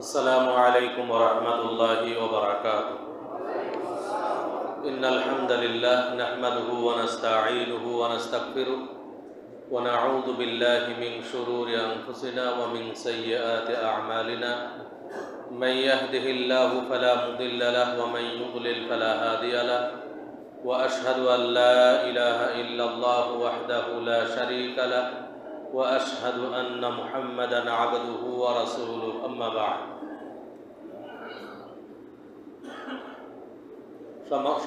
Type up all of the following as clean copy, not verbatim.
السلام عليكم ورحمة الله وبركاته. إن الحمد لله نحمده ونستعينه ونستغفره ونعوذ بالله من شرور أنفسنا ومن سيئات أعمالنا. من يهده الله فلا مضل له ومن يضلل فلا هادي له. وأشهد أن لا إله إلا الله وحده لا شريك له وأشهد أن محمدًا عبده ورسوله أما بعد.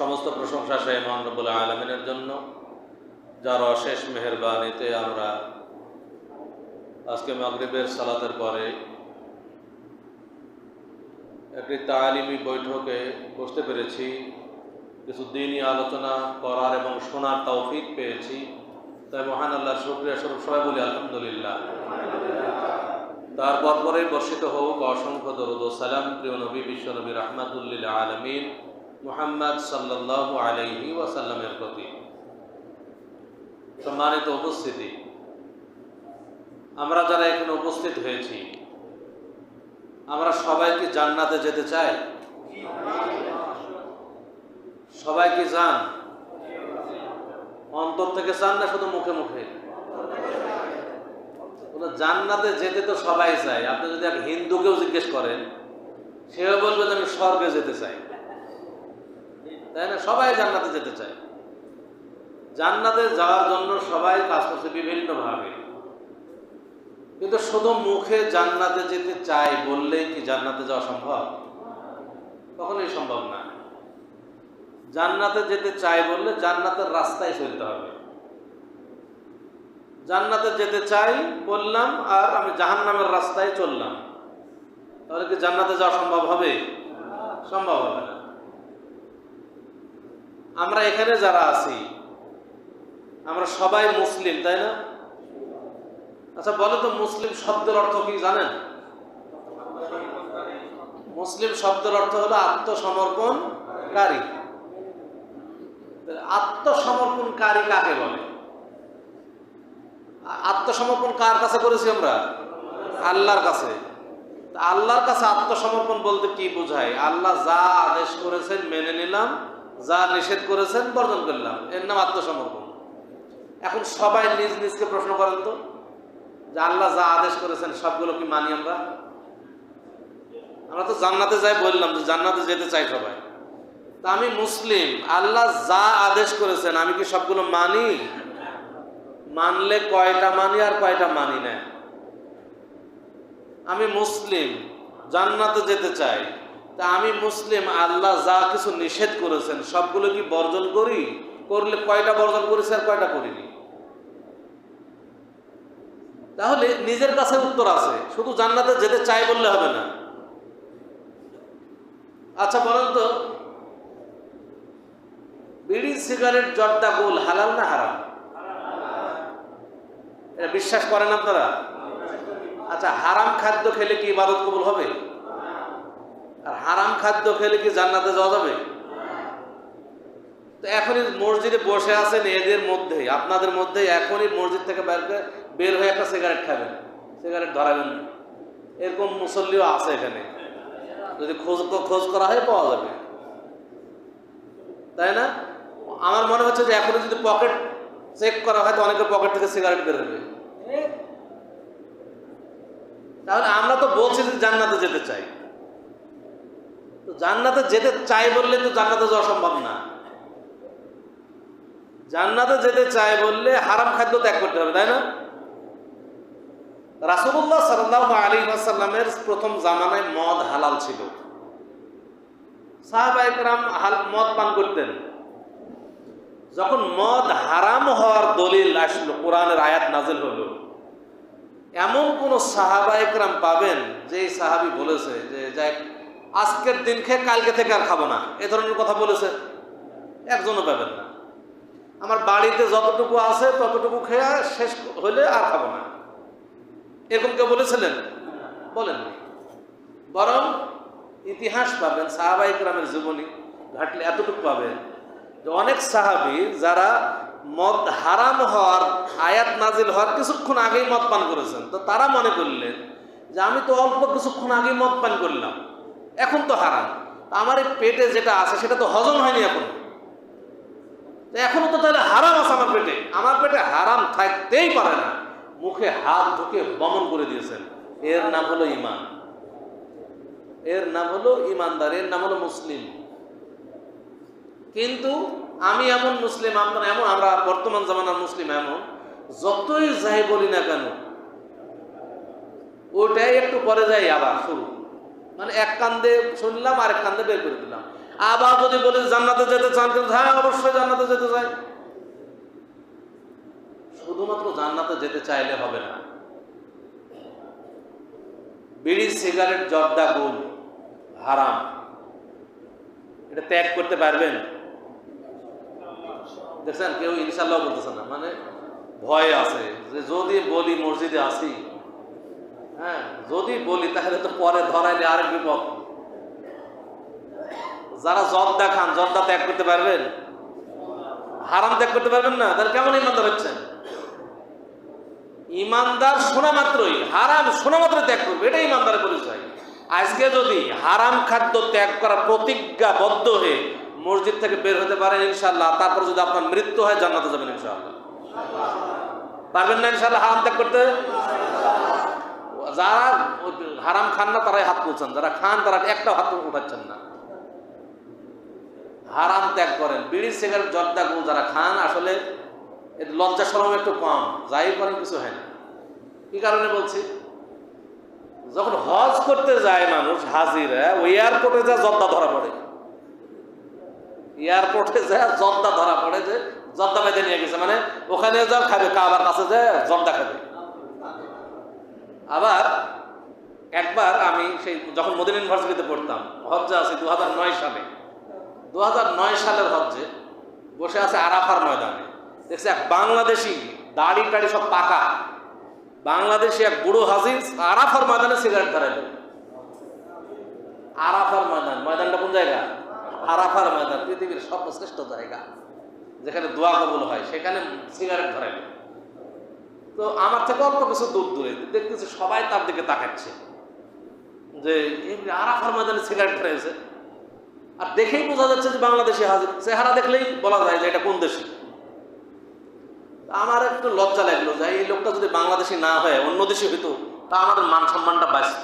সমস্ত প্রশংসা সেই মহান রব্বুল আলামিনের জন্য, যার অশেষ মেহেরবানিতে আমরা আজকে মাগরিবের সালাতের পরে একটি তালিমি বৈঠকে বসতে পেরেছি। কিছু দ্বীনি আলোচনা করার এবং শোনার তৌফিক পেয়েছি। তাই মহান আল্লাহর শুকরিয়া স্বরূপ সবাই বলি আলহামদুলিল্লাহ। তারপর পরে বর্ষিত হোক অসংখ্য দরুদ ও সালাম প্রিয় নবী বিশ্বনবী রাহমাতুল লিল আলামিন মুহাম্মদ সাল্লাল্লাহু আলাইহি ওয়াসাল্লামের প্রতি। সম্মানিত উপস্থিতি, আমরা যারা এখানে উপস্থিত হয়েছি, আমরা সবাই কি জান্নাতে যেতে চাই? সবাই কি চান? অন্তর থেকে চান না শুধু মুখে মুখে? জান্নাতে যেতে তো সবাই চায়। আপনি যদি এক হিন্দুকেও জিজ্ঞেস করেন, সেও বলবে যে আমি স্বর্গে যেতে চাই, তাই না? সবাই জান্নাতে যেতে চায়। জান্নাতে যাওয়ার জন্য সবাই কাজ করছে বিভিন্নভাবে, কিন্তু শুধু মুখে জান্নাতে যেতে চাই বললেই কি জান্নাতে যাওয়া সম্ভব? কখনোই সম্ভব না। জান্নাতে যেতে চাই বললে জান্নাতের রাস্তায় চলতে হবে। জান্নাতে যেতে চাই বললাম আর আমি জাহান্নামের রাস্তায় চললাম, তাহলে কি জান্নাতে যাওয়া সম্ভব হবে? সম্ভব হবে না। আমরা এখানে যারা আছি, আমরা সবাই মুসলিম, তাই না? আচ্ছা বলো তো, মুসলিম শব্দের অর্থ কি জানেন? মুসলিম শব্দের অর্থ হলো আত্মসমর্পণকারী। আত্মসমর্পণকারী কাকে বলে? আত্মসমর্পণ কার কাছে করেছি আমরা? আল্লাহর কাছে। আল্লাহর কাছে আত্মসমর্পণ বলতে কি বোঝায়? আল্লাহ যা আদেশ করেছেন মেনে নিলাম, যা নিষেধ করেছেন বর্জন করলাম, এর নাম আত্মসমর্পণ। এখন সবাই নিজ নিজকে প্রশ্ন করেন তো, যে আল্লাহ যা আদেশ করেছেন সবগুলো কি মানি আমরা? আমরা তো জান্নাতে যাই বললাম, যে জান্নাতে যেতে চাই সবাই। তা আমি মুসলিম, আল্লাহ যা আদেশ করেছেন আমি কি সবগুলো মানি? মানলে কয়টা মানি আর কয়টা মানি না? আমি মুসলিম, জান্নাতে যেতে চাই, তা আমি মুসলিম, আল্লাহ যা কিছু নিষেধ করেছেন সবগুলো কি বর্জন করি? করলে কয়টা বর্জন করেছি আর কয়টা করিনি? তাহলে নিজের কাছে উত্তর আছে, শুধু জান্নাতে যেতে চাই বললে হবে না। আচ্ছা বলেন তো, বিড়ি সিগারেট জর্দা গোল হালাল না হারাম? এটা বিশ্বাস করেন আপনারা? আচ্ছা, হারাম খাদ্য খেলে কি ইবাদত কবুল হবে? আর হারাম খাদ্য খেলে কি জান্নাতে যাওয়া যাবে? তো এখনই মসজিদে বসে আছেন, এদের মধ্যে আপনাদের মধ্যে এখনই মসজিদ থেকে বের হয়ে একটা সিগারেট খাবেন, সিগারেট ধরাবেন, এরকম মুসল্লিও আছে এখানে। যদি খোঁজ করা হয় পাওয়া যাবে, তাই না? আমার মনে হচ্ছে যে এখনই যদি পকেট চেক করা হয় তো অনেকের পকেট থেকে সিগারেট বের হবে। তাহলে আমরা তো বলছি যে জান্নাতে যেতে চাই, তো জান্নাতে যেতে চাই বললে তো জান্নাতে যাওয়া সম্ভব না। জান্নাতে যেতে চাই বললে হারাম খাদ্য ত্যাগ করতে হবে, তাই না? রাসূলুল্লাহ সাল্লাল্লাহু আলাইহি ওয়াসাল্লামের প্রথম জামানায় মদ হালাল ছিল। সাহাবায়ে কেরাম মদ পান করতেন। যখন মদ হারাম হওয়ার দলিল আসলো, কোরআনের আয়াত নাজিল হলো, এমন কোন সাহাবায়ে কেরাম পাবেন যে সাহাবী বলেছে যে যাই আজকের দিন খেয়ে কালকে থেকে আর খাবো না, এ ধরনের কথা বলেছে? একজনও পাবেন না। আমার বাড়িতে যতটুকু আছে ততটুকু খেয়ে শেষ হলে আর খাবো না, এরকম কেউ বলেছিলেন? বলেননি। বরং ইতিহাস পাবেন, সাহাবায়ে কেরামের জীবনী ঘাটলে এতটুকু পাবেন যে অনেক সাহাবী যারা মদ হারাম হওয়ার আয়াত নাজিল হওয়ার কিছুক্ষণ আগেই মদ পান করেছেন, তো তারা মনে করলেন যে আমি তো অল্প কিছুক্ষণ আগে মদ পান করলাম, এখন তো হারাম, আমার এই পেটে যেটা আছে সেটা তো হজম হয়নি এখন, এখনো তো তাহলে হারাম আছে আমার পেটে, আমার পেটে হারাম থাকতেই পারে না, মুখে হাত ঢুকে দমন করে দিয়েছেন। এর নাম হলো ঈমান, এর নাম হলো ঈমানদার, এর নাম হলো মুসলিম। কিন্তু আমি এমন মুসলিম, আপনারা এমন, আমরা বর্তমান জামানার মুসলিম এমন, যতই যাই বলি না কেন ওটাই একটু পরে যাই আবার শুরু, মানে এক কান্দে শুনলাম আর এক কান্দে বের করে দিলাম। আবার যদি বলি জান্নাতে যেতে চান, কিন্তু হ্যাঁ অবশ্যই জান্নাতে যেতে চাই। শুধুমাত্র জান্নাতে যেতে চাইলে হবে না, বিড়ি, সিগারেট, জর্দা, গুল হারাম, এটা ত্যাগ করতে পারবেন? দেখছেন কেউ ইনশাল্লাহ বলতেছে না, মানে ভয় আছে যে যদি বলি মসজিদে আসি, হ্যাঁ যদি বলি তাহলে তো পরে ধরাইলে আরেক বিপদ। যারা জর্দা খান, জর্দা ত্যাগ করতে পারবেন? হারাম ত্যাগ করতে পারবেন না, তাহলে কেমন ইমানদার হচ্ছেন? ইমানদার শোনা মাত্রই, হারাম শোনা মাত্রই ত্যাগ করবে, এটাই ইমানদারের পরিচয়। আজকে যদি হারাম খাদ্য ত্যাগ করা প্রতিজ্ঞাবদ্ধ হয়ে মসজিদ থেকে বের হতে পারেন ইনশাআল্লাহ, তারপর যদি আপনার মৃত্যু হয় জান্নাতে যাবেন ইনশাআল্লাহ। পারবেন না ইনশাআল্লাহ হারাম ত্যাগ করতে? যারা হারাম খান না তারাই হাত তুলছেন, যারা খান তারা একটা হাত উঠাচ্ছেন না। হারাম ত্যাগ করেন, বিড়ি, সিগারেট, জর্দা, গুল যারা খান, আসলে লজ্জা শরম একটু কম, যাই করেন কিছু হয় না। কি কারণে বলছি? যখন হজ করতে যায় মানুষ, হাজিরা, ওই এয়ারপোর্টে যা জর্দা ধরা পড়ে, এয়ারপোর্টে যা জর্দা ধরা পড়ে, যে জর্দা বেঁধে নিয়ে গেছে, মানে ওখানে যা খাবে, কাবার কাছে যায় জর্দা খাবে। আবার একবার আমি সেই যখন মদিনা ইউনিভার্সিটিতে পড়তাম, হজ্জে আছে 2009 সালে, 2009 সালের হজ্জে বসে আছে আরাফার ময়দানে, দেখছি এক বাংলাদেশি, দাড়ি টাড়ি সব পাকা বাংলাদেশি এক বুড়ো হাজি আরাফার ময়দানে সিগারেট ধরাইল। আরাফার ময়দান, ময়দানটা কোন জায়গা? আরাফার ময়দান, পৃথিবীর সর্বশ্রেষ্ঠ জায়গা যেখানে দোয়া কবুল হয়, সেখানে সিগারেট ধরাইল। তো আমার থেকে অল্প কিছু দূর দূরে দেখতেছি সবাই তার দিকে তাকাচ্ছে যে আরাফার ময়দানে সিগারেট ধরাইছে, আর দেখেই বোঝা যাচ্ছে যে বাংলাদেশি হাজির, চেহারা দেখলেই বলা যায় যে এটা কোন দেশি। আমার একটু লজ্জা লাগলো যে এই লোকটা যদি বাংলাদেশি না হয় অন্য দেশি হইতো, তা আমাদের মান সম্মানটা বাঁচত।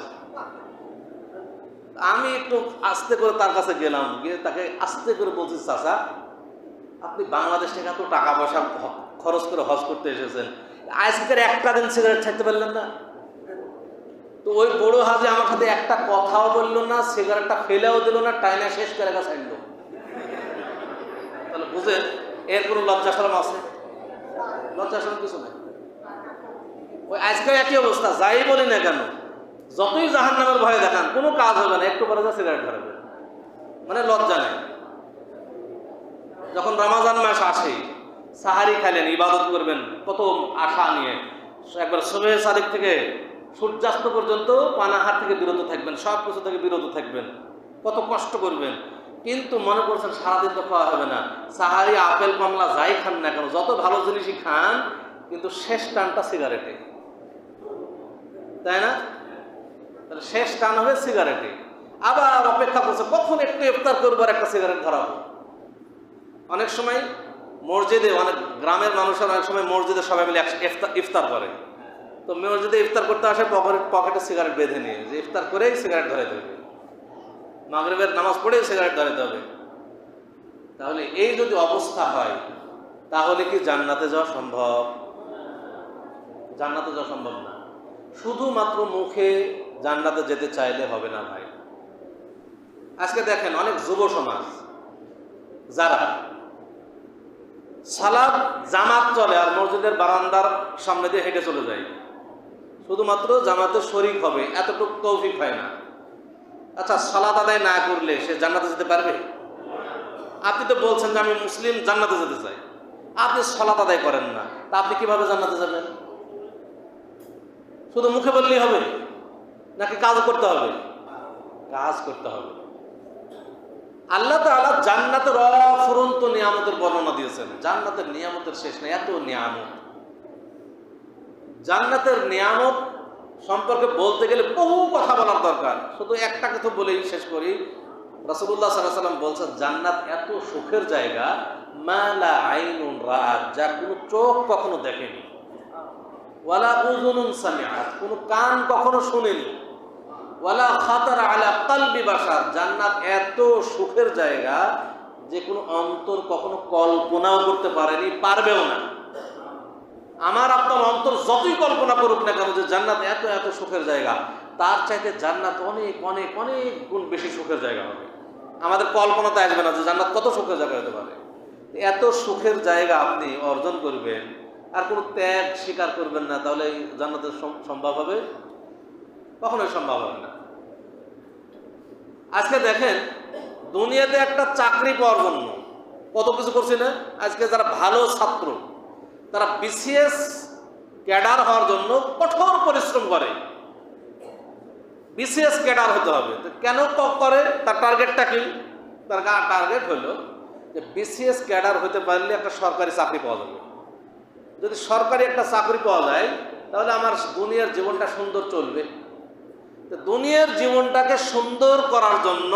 আমি একটু আস্তে করে তার কাছে গেলাম, গিয়ে তাকে আস্তে করে বলছি, চাচা আপনি বাংলাদেশ থেকে এত টাকা পয়সা খরচ করে হজ করতে এসেছেন, আজকের একটা দিন সিগারেট ছাড়তে পারলেন না? তো ওই বড় হাজি আমার সাথে একটা কথাও বললো না, সিগারেটটা ফেলেও দিল না, টাইনা শেষ করে ছাড়লো। তাহলে বুঝেন এর কোনো লজ্জা শরম আছে? লজ্জা শরম কিছু নাই। ওই আজকে একই অবস্থা, যাই বলি না কেন, যতই জাহান্নামের ভয় দেখান, কোনো কাজ হবে না, একটু পরে যা সিগারেট ধরাবে, মানে লজ্জা নেই। যখন রমাজান মাস আসে, সাহারি খাইলেন, ইবাদত করবেন কত আশা নিয়ে, একবার সুবহে সাদিক থেকে সূর্যাস্ত পর্যন্ত পানাহার থেকে বিরত থাকবেন, সব কিছু থেকে বিরত থাকবেন, কত কষ্ট করবেন, কিন্তু মনে করছেন সারাদিন তো খাওয়া হবে না, সাহারি, আপেল, কমলা যাই খান না কেন, যত ভালো জিনিসই খান, কিন্তু শেষ টানটা সিগারেটে, তাই না? তাহলে শেষ টান হবে সিগারেটে। আবার অপেক্ষা করছে কখন একটু ইফতার করবো আর একটা সিগারেট ধরাবো। অনেক সময় মসজিদে, অনেক গ্রামের মানুষের অনেক সময় মসজিদে সবাই মিলে ইফতার করে, তো মসজিদে ইফতার করতে আসে পকেটে সিগারেট বেঁধে নিয়ে, যে ইফতার করেই সিগারেট ধরাইতে হবে, মাগরিবের নামাজ পড়েই সিগারেট ধরাইতে হবে। তাহলে এই যদি অবস্থা হয়, তাহলে কি জান্নাতে যাওয়া সম্ভব? জান্নাতে যাওয়া সম্ভব না। শুধুমাত্র মুখে জান্নাতে যেতে চাইলে হবে না ভাই। আজকে দেখেন অনেক যুব সমাজ যারা সালাত জামাত চলে আর মসজিদের বারান্দার সামনে দিয়ে হেঁটে চলে যায়, শুধুমাত্র জামাতে শরীক হবে, এতটুকু তৌফিক হয় না। আচ্ছা, সালাত আদায় না করলে সে জান্নাতে যেতে পারবে? আপনি তো বলছেন যে আমি মুসলিম, জান্নাতে যেতে চাই, আপনি সালাত আদায় করেন না, তা আপনি কিভাবে জান্নাতে যাবেন? শুধু মুখে বললেই হবে নাকি কাজ করতে হবে? কাজ করতে হবে। আল্লাহ তাআলা জান্নাতের অফুরন্ত নিয়ামতের বর্ণনা দিয়েছেন। জান্নাতের নিয়ামতের শেষ নেই, এত নিয়ামত। জান্নাতের নিয়ামত সম্পর্কে বলতে গেলে বহু কথা বলার দরকার, শুধু একটা কথা বলেই শেষ করি। রাসূলুল্লাহ সাল্লাল্লাহু আলাইহি ওয়াসাল্লাম বলছেন, জান্নাত এত সুখের জায়গা, মা লা আইনুন রাআত, যা কোনো চোখ কখনো দেখেনি, ওয়ালা উযুনুন সামিআত, কোনো কান কখনো শুনেনি, ওয়ালা খাতারা আলা কলবি বাশার, জান্নাত এত সুখের জায়গা যে কোনো অন্তর কখনো কল্পনাও করতে পারেনি, পারবেও না। আমার আপনার অন্তর যতই কল্পনা করুক না কেন যে জান্নাত এত এত সুখের জায়গা, তার চাইতে জান্নাত অনেক অনেক অনেক গুণ বেশি সুখের জায়গা হবে। আমাদের কল্পনাতে আসবে না যে জান্নাত কত সুখের জায়গা হতে পারে। এত সুখের জায়গা আপনি অর্জন করবেন আর কোনো ত্যাগ স্বীকার করবেন না, তাহলে জান্নাতের সম্ভব হবে? কখনোই সম্ভব হবে না। আজকে দেখেন, দুনিয়াতে একটা চাকরি পাওয়ার জন্য কত কিছু করছি না। আজকে যারা ভালো ছাত্র, তারা বিসিএস ক্যাডার হওয়ার জন্য কঠোর পরিশ্রম করে। বিসিএস ক্যাডার হতে হবে, কেন করে? তার টার্গেটটা কি? তার টার্গেট হলো যে বিসিএস ক্যাডার হতে পারলে একটা সরকারি চাকরি পাওয়া যাবে। যদি সরকারি একটা চাকরি পাওয়া যায়, তাহলে আমার দুনিয়ার জীবনটা সুন্দর চলবে। তো দুনিয়ার জীবনটাকে সুন্দর করার জন্য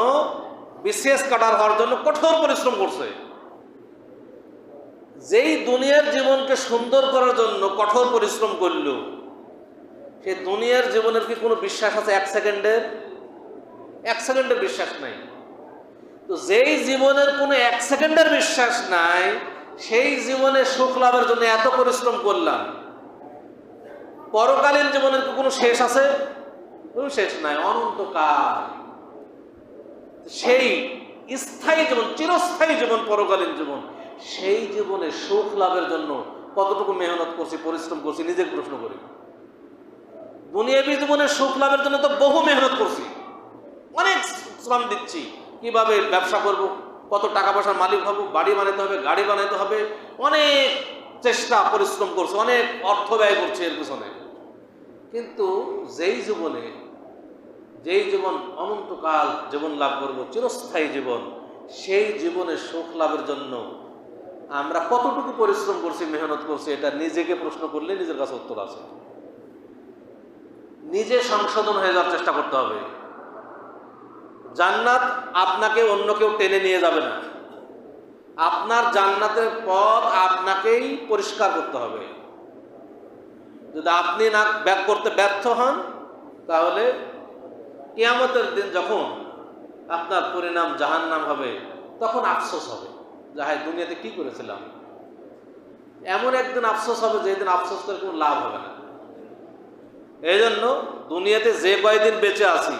বিসিএস ক্যাডার হওয়ার জন্য কঠোর পরিশ্রম করছে। যেই দুনিয়ার জীবনকে সুন্দর করার জন্য কঠোর পরিশ্রম করল, সেই দুনিয়ার জীবনের কি কোনো বিশ্বাস আছে? এক সেকেন্ডের বিশ্বাস নাই। তো যেই জীবনের কোনো এক সেকেন্ডের বিশ্বাস নাই, সেই জীবনে সুখ লাভের জন্য এত পরিশ্রম করলাম, পরকালীন জীবনের কি কোনো শেষ আছে? কোনো শেষ নাই, অনন্তকাল। সেই স্থায়ী জীবন, চিরস্থায়ী জীবন, পরকালীন জীবন, সেই জীবনে সুখ লাভের জন্য কতটুকু মেহনত করছি, পরিশ্রম করছি, নিজেকে প্রশ্ন করি। দুনিয়াবী জীবনে সুখ লাভের জন্য তো বহু মেহনত করছি, অনেক শ্রম দিচ্ছি। কিভাবে ব্যবসা করব, কত টাকা পয়সার মালিক হব, বাড়ি বানাতে হবে, গাড়ি বানাতে হবে, অনেক চেষ্টা পরিশ্রম করছে, অনেক অর্থ ব্যয় করছে এর পিছনে। কিন্তু যেই জীবন অনন্তকাল জীবন লাভ করব, চিরস্থায়ী জীবন, সেই জীবনে সুখ লাভের জন্য আমরা কতটুকু পরিশ্রম করছি, মেহনত করছি, এটা নিজেকে প্রশ্ন করলে নিজের কাছে উত্তর আছে। নিজে সংশোধন হয়ে যাওয়ার চেষ্টা করতে হবে। জান্নাত আপনাকে অন্য কেউ টেনে নিয়ে যাবে না। আপনার জান্নাতের পথ আপনাকেই পরিষ্কার করতে হবে। যদি আপনি না ব্যাক করতে ব্যর্থ হন, তাহলে কিয়ামতের দিন যখন আপনার পরিণাম জাহান্নাম হবে, তখন আফসোস হবে যে হায়, দুনিয়াতে কি করেছিলাম। এমন একদিন আফসোস হবে যে দিন আফসোস করে কোনো লাভ হবে না। এই জন্য দুনিয়াতে যে কয়দিন বেঁচে আছি,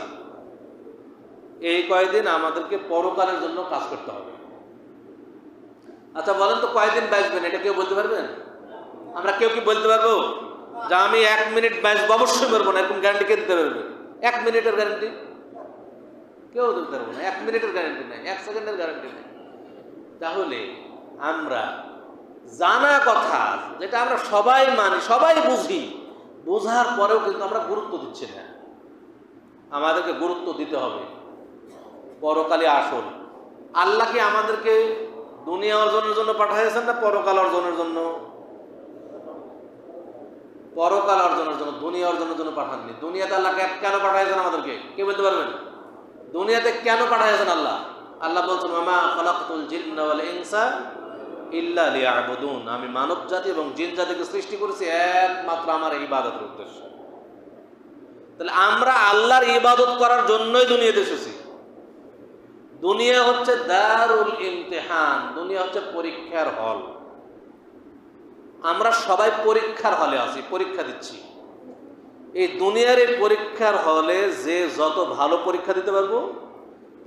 এই কয়দিন আমাদেরকে পরকালের জন্য কাজ করতে হবে। আচ্ছা বলেন তো, কয়দিন বাঁচবেন এটা কেউ বলতে পারবেন? আমরা কেউ কি বলতে পারবো যে আমি 1 মিনিট বাঁচবো? অবশ্যই পারবো না। এরকম গ্যারান্টি কে দিতে পারবে? 1 মিনিটের গ্যারান্টি কেউ দিতে পারবো না। 1 মিনিটের গ্যারান্টি নেই, 1 সেকেন্ডের গ্যারান্টি নেই। তাহলে আমরা জানা কথা, যেটা আমরা সবাই মানি, সবাই বুঝি, বোঝার পরেও কিন্তু আমরা গুরুত্ব দিচ্ছি না। আমাদেরকে গুরুত্ব দিতে হবে। পরকালে আসল। আল্লাহ কি আমাদেরকে দুনিয়া অর্জনের জন্য পাঠিয়েছেন না পরকাল অর্জনের জন্য? পরকাল অর্জনের জন্য, দুনিয়া অর্জনের জন্য পাঠাননি। দুনিয়াতে আল্লাহ কেন পাঠিয়েছেন আমাদেরকে? কে বলতে পারবেন? দুনিয়াতে কেন পাঠিয়েছেন আল্লাহ? আল্লাহ বলছেন, ওয়া খালাকতুল জিন্না ওয়াল ইনসা ইল্লা লিয়াবুদুন, আমি মানব জাতি এবং জিন জাতিকে সৃষ্টি করেছি একমাত্র আমার ইবাদতের উদ্দেশ্যে। তাহলে আমরা আল্লাহর ইবাদত করার জন্যই দুনিয়াতে এসেছি। দুনিয়া হচ্ছে দারুল ইমতিহান, দুনিয়া হচ্ছে পরীক্ষার হল। আমরা সবাই পরীক্ষার হলে আছি, পরীক্ষা দিচ্ছি। এই দুনিয়ার এই পরীক্ষার হলে যে যত ভালো পরীক্ষা দিতে পারবো,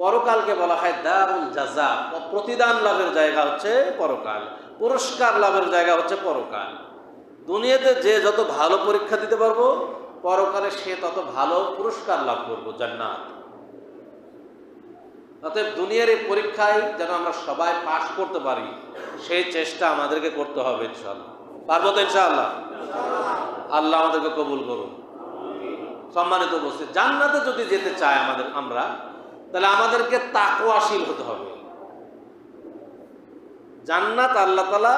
পরকালকে বলা হয় দারুল জাযা, প্রতিদান লাভের জায়গা হচ্ছে পরকাল, পুরস্কার লাভের জায়গা হচ্ছে পরকাল। দুনিয়াতে যে যত ভালো পরীক্ষা দিতে পারবো, পরকালে সে তত ভালো পুরস্কার লাভ করবো, জান্নাত। অতএব দুনিয়ার এই পরীক্ষায় যেন আমরা সবাই পাশ করতে পারি, সেই চেষ্টা আমাদেরকে করতে হবে ইনশাআল্লাহ। পারবো তো ইনশাআল্লাহ? আল্লাহ আমাদেরকে কবুল করুন। সম্মানিত উপস্থিতি, জান্নাতে যদি যেতে চাই আমরা, তাহলে আমাদেরকে তাকওয়াশীল হতে হবে। জান্নাত আল্লাহ তাআলা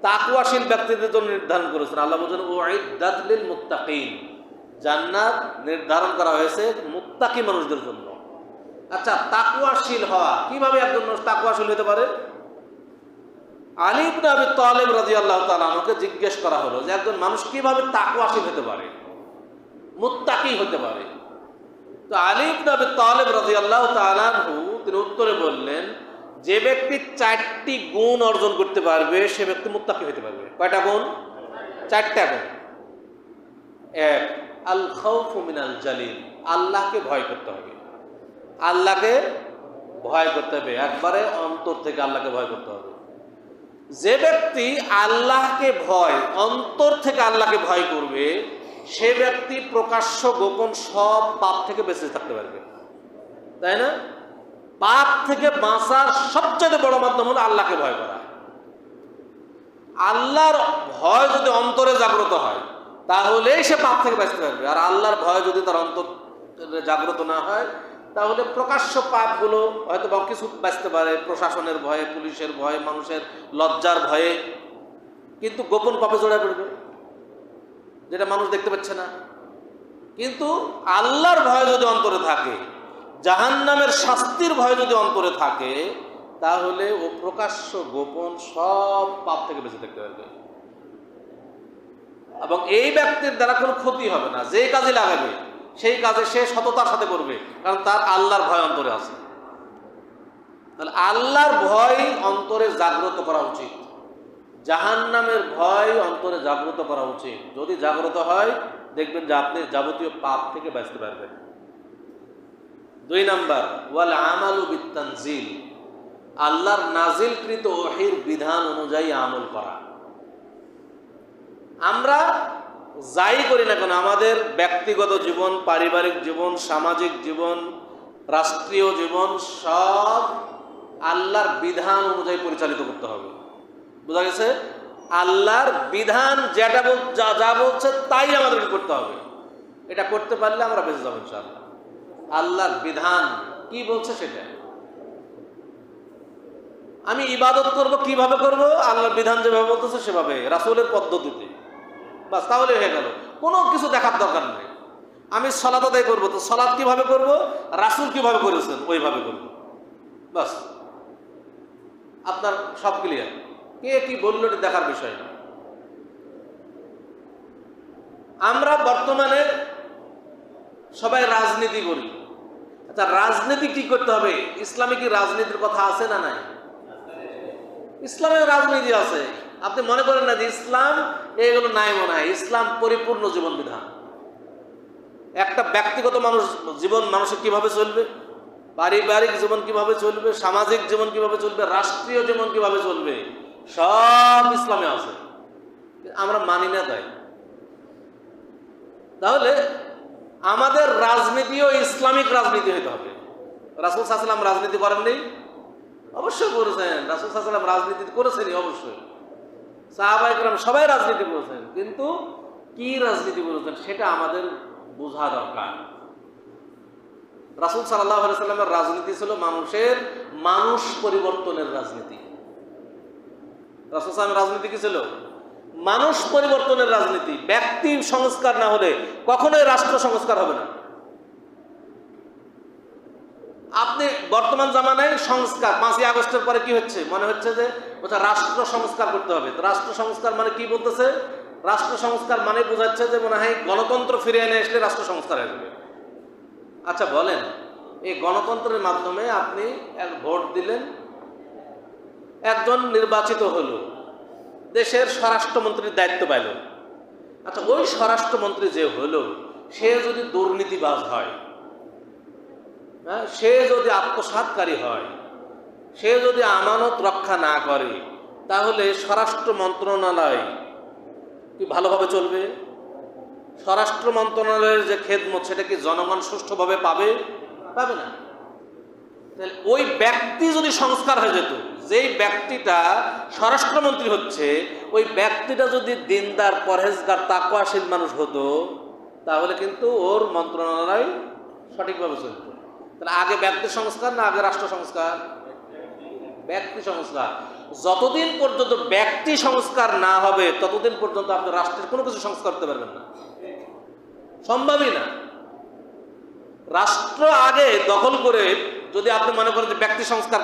তাকওয়াশীল ব্যক্তিদের জন্য নির্ধারণ করেছেন। আল্লাহ বলেন, উইদ্দাত লিল মুত্তাকিন, জান্নাত নির্ধারণ করা হয়েছে মুত্তাকি মানুষদের জন্য। আচ্ছা, তাকওয়াশীল হওয়া, কিভাবে একজন মানুষ তাকওয়াশীল হতে পারে? আলী ইবনে আবি তালেব রাদিয়াল্লাহু তাআলা আনহুকে জিজ্ঞেস করা হলো যে একজন মানুষ কিভাবে তাকওয়াশীল হতে পারে, মুত্তাকি হতে পারে। তো আলী ইবনে আবি তালেব রাদিয়াল্লাহু তাআলা আনহু তিনি উত্তরে বললেন, যে ব্যক্তি 4টি গুণ অর্জন করতে পারবে সে ব্যক্তি মুত্তাকি হতে পারবে। কয়টা গুণ? 4টা গুণ। এক, আল খাউফু মিনাল জালিল, আল্লাহকে ভয় করতে হবে। আল্লাহকে ভয় করতে হবে, একবারে অন্তর থেকে আল্লাহকে ভয় করতে হবে। যে ব্যক্তি আল্লাহকে ভয়, অন্তর থেকে আল্লাহকে ভয় করবে, সে ব্যক্তি প্রকাশ্য গোপন সব পাপ থেকে বেঁচে থাকতে পারবে, তাই না? পাপ থেকে বাঁচার সবচেয়ে বড় মাধ্যম হলো আল্লাহকে ভয় করা। আল্লাহর ভয় যদি অন্তরে জাগ্রত হয় তাহলেই সে পাপ থেকে বাঁচতে পারবে। আর আল্লাহর ভয় যদি তার অন্তরে জাগ্রত না হয় তাহলে প্রকাশ্য পাপগুলো হয়তো বা কিছু বাঁচতে পারে, প্রশাসনের ভয়ে, পুলিশের ভয়ে, মানুষের লজ্জার ভয়ে, কিন্তু গোপন পাপে জড়ায় পড়বে যেটা মানুষ দেখতে পাচ্ছে না। কিন্তু আল্লাহর ভয় যদি অন্তরে থাকে, জাহান্নামের শাস্তির ভয় যদি অন্তরে থাকে, তাহলে ও প্রকাশ্য গোপন সব পাপ থেকে বেঁচে থাকতে পারবে এবং এই ব্যক্তির দ্বারা কোনো ক্ষতি হবে না। যে কাজে লাগাবে সেই কাজে সে সততার সাথে করবে, কারণ তার আল্লাহর ভয় অন্তরে আছে। তাহলে আল্লাহর ভয় অন্তরে জাগ্রত করা উচিত, জাহান্নামের ভয় অন্তরে জাগ্রত করা উচিত। যদি জাগ্রত হয় দেখবেন যে আপনি যাবতীয় পাপ থেকে বাঁচতে পারবেন। 2 নাম্বার, ওয়াল আমালু বিত্তানজিল, আল্লাহর নাজিলকৃত ওহীর বিধান অনুযায়ী আমল করা। আমরা যাই করি না কেন, আমাদের ব্যক্তিগত জীবন, পারিবারিক জীবন, সামাজিক জীবন, রাষ্ট্রীয় জীবন, সব আল্লাহর বিধান অনুযায়ী পরিচালিত করতে হবে। বোঝা গেছে? আল্লাহর বিধান যেটা যা বলছে তাই আমাদেরকে করতে হবে। এটা করতে পারলে আমরা বেঁচে যাবো ইনশাআল্লাহ। আল্লাহর বিধান কি বলছে সেটা। আমি ইবাদত করব, কিভাবে করব? আল্লাহর বিধান যেভাবে বলতেছে সেভাবে, রাসূলের পদ্ধতিতে, বাস, তাহলে হয়ে গেল। কোনো কিছু দেখার দরকার নেই। আমি সালাত আদায় করবো, তো সালাত কিভাবে করব? রাসূল কিভাবে করেছেন ওইভাবে করব, বাস, আপনার সব ক্লিয়ার। কে কি বললো এটা দেখার বিষয় না। আমরা বর্তমানে সবাই রাজনীতি করি। আচ্ছা, রাজনীতি কি করতে হবে? ইসলামে কি রাজনীতির কথা আছে না নাই? ইসলামের রাজনীতি আছে। আপনি মনে করেন না যে ইসলাম এগুলো নাই মনে হয়। ইসলাম পরিপূর্ণ জীবন বিধান। একটা ব্যক্তিগত জীবন মানুষের কিভাবে চলবে, পারিবারিক জীবন কিভাবে চলবে, সামাজিক জীবন কিভাবে চলবে, রাষ্ট্রীয় জীবন কিভাবে চলবে, সব ইসলামে আছে। আমরা মানি না তাই। তাহলে আমাদের রাজনীতিও ইসলামিক রাজনীতি হতে হবে। রাসূল সাল্লাল্লাহু আলাইহি ওয়াসাল্লাম রাজনীতি করেননি? অবশ্যই করেছেন। রাসূল সাল্লাল্লাহু আলাইহি ওয়াসাল্লাম রাজনীতি করেছেনই, অবশ্যই। সাহাবায়ে কেরাম সবাই রাজনীতি করেছেন, কিন্তু কি রাজনীতি করেছেন সেটা আমাদের বোঝা দরকার। রাসূল সাল্লাল্লাহু আলাইহি ওয়াসাল্লামের রাজনীতি ছিল মানুষ পরিবর্তনের রাজনীতি। রাসূল সাল্লাল্লাহু আলাইহি ওয়াসাল্লামের রাজনীতি কি ছিল? মানুষ পরিবর্তনের রাজনীতি। ব্যক্তি সংস্কার না হলে কখনোই রাষ্ট্র সংস্কার হবে না। আপনি বর্তমান জামানায় সংস্কার, 5ই আগস্টের পরে কি হচ্ছে? মনে হচ্ছে যে রাষ্ট্র সংস্কার করতে হবে। তো রাষ্ট্র সংস্কার মানে কি বলতেছে? রাষ্ট্র সংস্কার মানে বোঝাচ্ছে যে মনে হয় গণতন্ত্র ফিরে এনে আসলে রাষ্ট্র সংস্কার আসবে। আচ্ছা বলেন, এই গণতন্ত্রের মাধ্যমে আপনি এক ভোট দিলেন, একজন নির্বাচিত হলো, দেশের স্বরাষ্ট্রমন্ত্রীর দায়িত্ব পাইল। আচ্ছা, ওই স্বরাষ্ট্রমন্ত্রী যে হলো, সে যদি দুর্নীতিবাজ হয়, সে যদি আত্মসাৎকারী হয়, সে যদি আমানত রক্ষা না করে, তাহলে স্বরাষ্ট্র মন্ত্রণালয় কি ভালোভাবে চলবে? স্বরাষ্ট্র মন্ত্রণালয়ের যে খেদমত সেটা কি জনগণ সুষ্ঠুভাবে পাবে? পাবে না। তাহলে ওই ব্যক্তি যদি সংস্কার হয়ে যেত, যেই ব্যক্তিটা স্বরাষ্ট্রমন্ত্রী হচ্ছে, ওই ব্যক্তিটা যদি দিনদার, পরহেজগার, তাকওয়াশীল মানুষ হতো, তাহলে কিন্তু ওর মন্ত্রণালয় সঠিকভাবে চলত। তাহলে আগে ব্যক্তি সংস্কার না আগে রাষ্ট্র সংস্কার? ব্যক্তি সংস্কার। যতদিন পর্যন্ত ব্যক্তি সংস্কার না হবে ততদিন পর্যন্ত আপনি রাষ্ট্রের কোনো কিছু সংস্কার করতে পারবেন না। সম্ভবই না। রাষ্ট্র আগে দখল করে যদি আপনি মনে করেন যে ব্যক্তি সংস্কার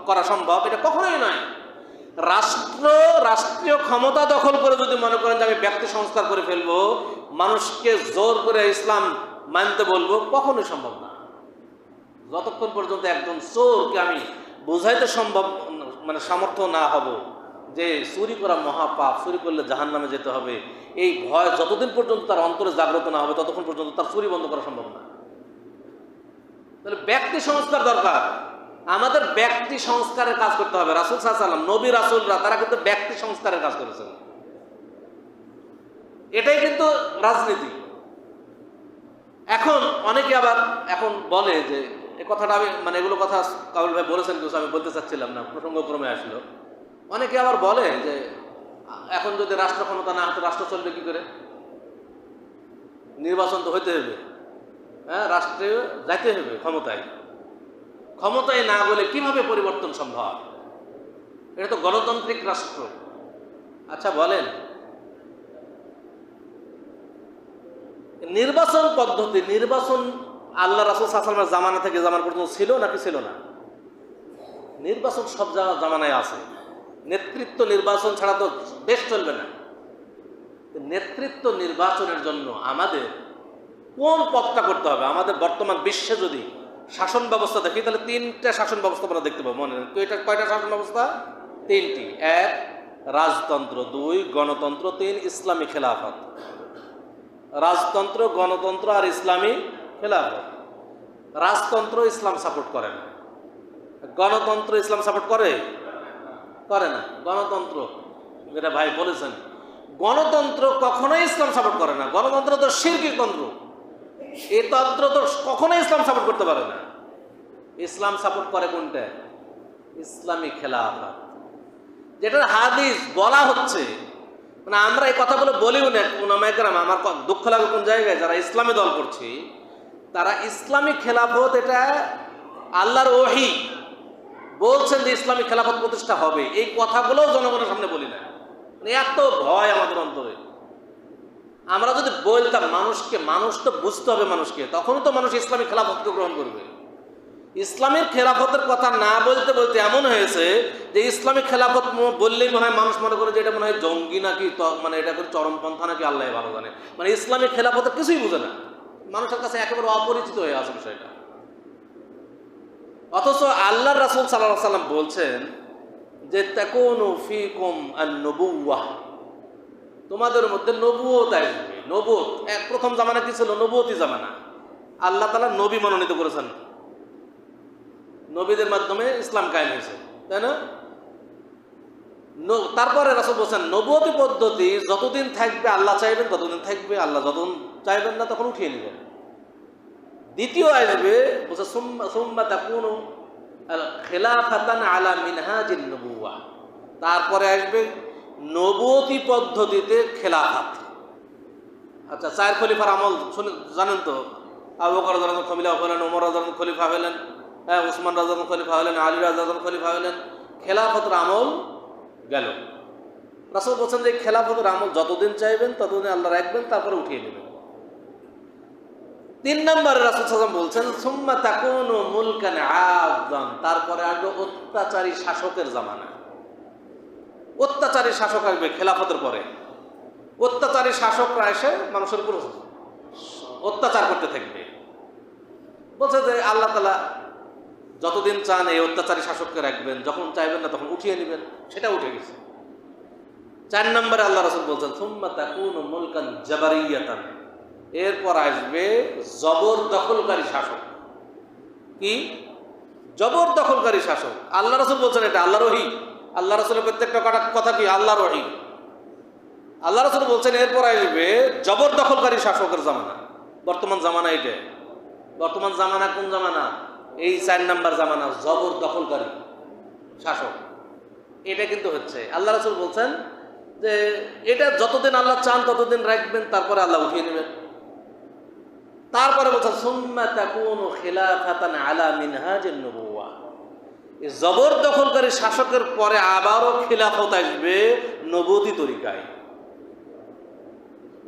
করা সম্ভব, এটা কখনোই নয়। রাষ্ট্রীয় ক্ষমতা দখল করে যদি মনে করেন যে আমি ব্যক্তি সংস্কার করে ফেলবো, মানুষকে জোর করে ইসলাম মানতে বলবো, কখনোই সম্ভব না। যতক্ষণ পর্যন্ত একজন চোরকে আমি বোঝাইতে সম্ভব মানে সামর্থ্য না হব যে চুরি করা মহাপাপ, চুরি করলে জাহান্নামে যেতে হবে, এই ভয় যতদিন পর্যন্ত তার অন্তরে জাগ্রত না হবে ততক্ষণ পর্যন্ত তার চুরি বন্ধ করা সম্ভব না। তাহলে ব্যক্তি সংস্কার দরকার। আমাদের ব্যক্তি সংস্কারের কাজ করতে হবে। রাসূল সাল্লাল্লাহু আলাইহি ওয়াসাল্লাম, নবী রাসূলরা তারা কিন্তু ব্যক্তি সংস্কারের কাজ করেছেন। এটাই কিন্তু রাজনীতি। এখন অনেকে আবার এখন বলে যে এই কথাটা আমি মানে এগুলো কথা কাউল ভাই বলেছেন কিছু, আমি বলতে চাচ্ছিলাম না, প্রসঙ্গক্রমে আসলো। অনেকে আবার বলে যে এখন যদি রাষ্ট্র ক্ষমতা না হতো রাষ্ট্র চলবে কি করে? নির্বাচন তো হইতে হবে, হ্যাঁ, রাষ্ট্রে যাইতে হবে ক্ষমতায় না বলে কিভাবে পরিবর্তন সম্ভব? এটা তো গণতান্ত্রিক রাষ্ট্র। আচ্ছা বলেন, নির্বাচন পদ্ধতি, নির্বাচন আল্লাহ রাসূল সাল্লাল্লাহু আলাইহি ওয়াসাল্লামের জামানা থেকে জামানা পর্যন্ত ছিল নাকি ছিল না? নির্বাচন সব জামানায় আছে। নেতৃত্ব নির্বাচন ছাড়া তো দেশ চলবে না। নেতৃত্ব নির্বাচনের জন্য আমাদের কোন পথটা করতে হবে? আমাদের বর্তমান বিশ্বে যদি শাসন ব্যবস্থা দেখি তাহলে তিনটা শাসন ব্যবস্থা আমরা দেখতে পাবো। মনে রাখেন কয়টা শাসন ব্যবস্থা? তিনটি। এক, রাজতন্ত্র। দুই, গণতন্ত্র। তিন, ইসলামী খেলাফত। রাজতন্ত্র, গণতন্ত্র আর ইসলামী খেলাফত। রাজতন্ত্র ইসলাম সাপোর্ট করে না, গণতন্ত্র ইসলাম সাপোর্ট করে না। গণতন্ত্র, যেটা ভাই বলেছেন, গণতন্ত্র কখনোই ইসলাম সাপোর্ট করে না। গণতন্ত্র তো শিরকি তন্ত্র, এই তন্ত্র তো কখনোই ইসলাম সাপোর্ট করতে পারে না। ইসলাম সাপোর্ট করে কোনটা? ইসলামী খেলাফত, যেটার হাদিস বলা হচ্ছে। মানে আমরা এই কথাগুলো বলিও না। উলামায়ে কেরাম, আমার দুঃখ লাগে কোন জায়গায়, যারা ইসলামী দল করছি তারা ইসলামী খেলাফত, এটা আল্লাহর ওহী বলছেন যে ইসলামী খেলাফত প্রতিষ্ঠা হবে, এই কথাগুলো জনগণের সামনে বলি না। মানে এত ভয় আমাদের অন্তরে। আমরা যদি বলতাম মানুষ তো বুঝতে হবে মানুষকে, তখনই তো মানুষ ইসলামী খেলাফতকে গ্রহণ করবে। ইসলামের খেলাফতের কথা না বলতে বলতে এমন হয়েছে যে ইসলামী খেলাফত বললেই মনে হয় মানুষ মনে করে যে এটা মনে হয় জঙ্গি নাকি, মানে এটা করে চরমপন্থা নাকি, আল্লাহ ভালো জানে। মানে ইসলামী খেলাফতের কিছুই বুঝে না, মানুষের কাছে একেবারে অপরিচিত হয়ে আছে বিষয়টা। অথচ আল্লাহর রাসূল সাল্লাল্লাহু আলাইহি ওয়াসাল্লাম বলছেন যে তাকুনু ফীকুম আন-নবুওয়াহ, তোমাদের মধ্যে নবুয়ত আসবে। নবুয়ত প্রথম জামানা কি ছিল? নবুয়তি জামানা। আল্লাহ তাআলা নবী মনোনীত করেছেন, নবীদের মাধ্যমে ইসলাম কায়েম হয়েছে, তাই না? তারপরে রাসূল বলছেন নবুয়তি পদ্ধতি যতদিন থাকবে আল্লাহ চাইবেন ততদিন থাকবে, আল্লাহ যতদিন চাইবেন না তখন উঠিয়ে নেবেন। দ্বিতীয় আসবে বলছে সুম্মা তাকুনু খিলাফাতান আলা মিনহাজিন নবুওয়াহ, তারপরে আসবে নবুয়তি পদ্ধতিতে খেলাফত। আচ্ছা, চার খলিফার আমল জানেন তো? আবু বকর রাদিয়াল্লাহু আনহু খলিফা হলেন, ওমর রাদিয়াল্লাহু আনহু খলিফা হলেন, হ্যাঁ, উসমান রাদিয়াল্লাহু আনহু খলিফা হলেন, আলী রাদিয়াল্লাহু আনহু খলিফা হলেন। খেলাফতের আমল গেল। রাসূল বলছেন যে খেলাফতের আমল যতদিন চাইবেন ততদিন আল্লাহ রাখবেন, তারপরে উঠিয়ে নেবেন। তিন নম্বরে রাসূল সাল্লাল্লাহু আলাইহি ওয়াসাল্লাম বলছেন সুম্মা তাকুনু মুলকান আযযান, তারপরে আসবে অত্যাচারী শাসকের জামানা। অত্যাচারী শাসক আসবে খেলাফতের পরে। অত্যাচারী শাসকরা এসে মানুষের উপর অত্যাচার করতে থাকবে। বলছে যে আল্লাহ তাআলা যতদিন চান এই অত্যাচারী শাসককে রাখবেন, যখন চাইবেন না তখন উঠিয়ে নেবেন। সেটা উঠে গেছে। চার নম্বরে আল্লাহ রাসূল বলছেন সুম্মা তাকুনু মুলকান জাবারিয়াতান, এরপর আসবে জবরদখলকারী শাসক। কি? জবরদখলকারী শাসক। আল্লাহ রাসূল বলছেন এটা আল্লাহর ওহী। আল্লাহ রাসূলের প্রত্যেকটা কথা কি? আল্লাহর ওহী। আল্লাহ রাসূল বলছেন এরপর আসবে জবরদখলকারী শাসকের জামানা। বর্তমান জামানা এটা। বর্তমান জামানা কোন জামানা? এই 4 নাম্বার জামানা, জবরদখলকারী শাসক। এটা কিন্তু হচ্ছে। আল্লাহ রাসূল বলছেন যে এটা যতদিন আল্লাহ চান ততদিন রাখবেন, তারপরে আল্লাহ উঠিয়ে নেবেন। তারপরে বলছেন সুম্মা তাকুনু খিলাফাতান আলা মিনহাজিন নবুওয়াহ, এই জবরদখলকারী শাসকের পরে আবারও খিলাফত আসবে নবুয়তি তরিকায়।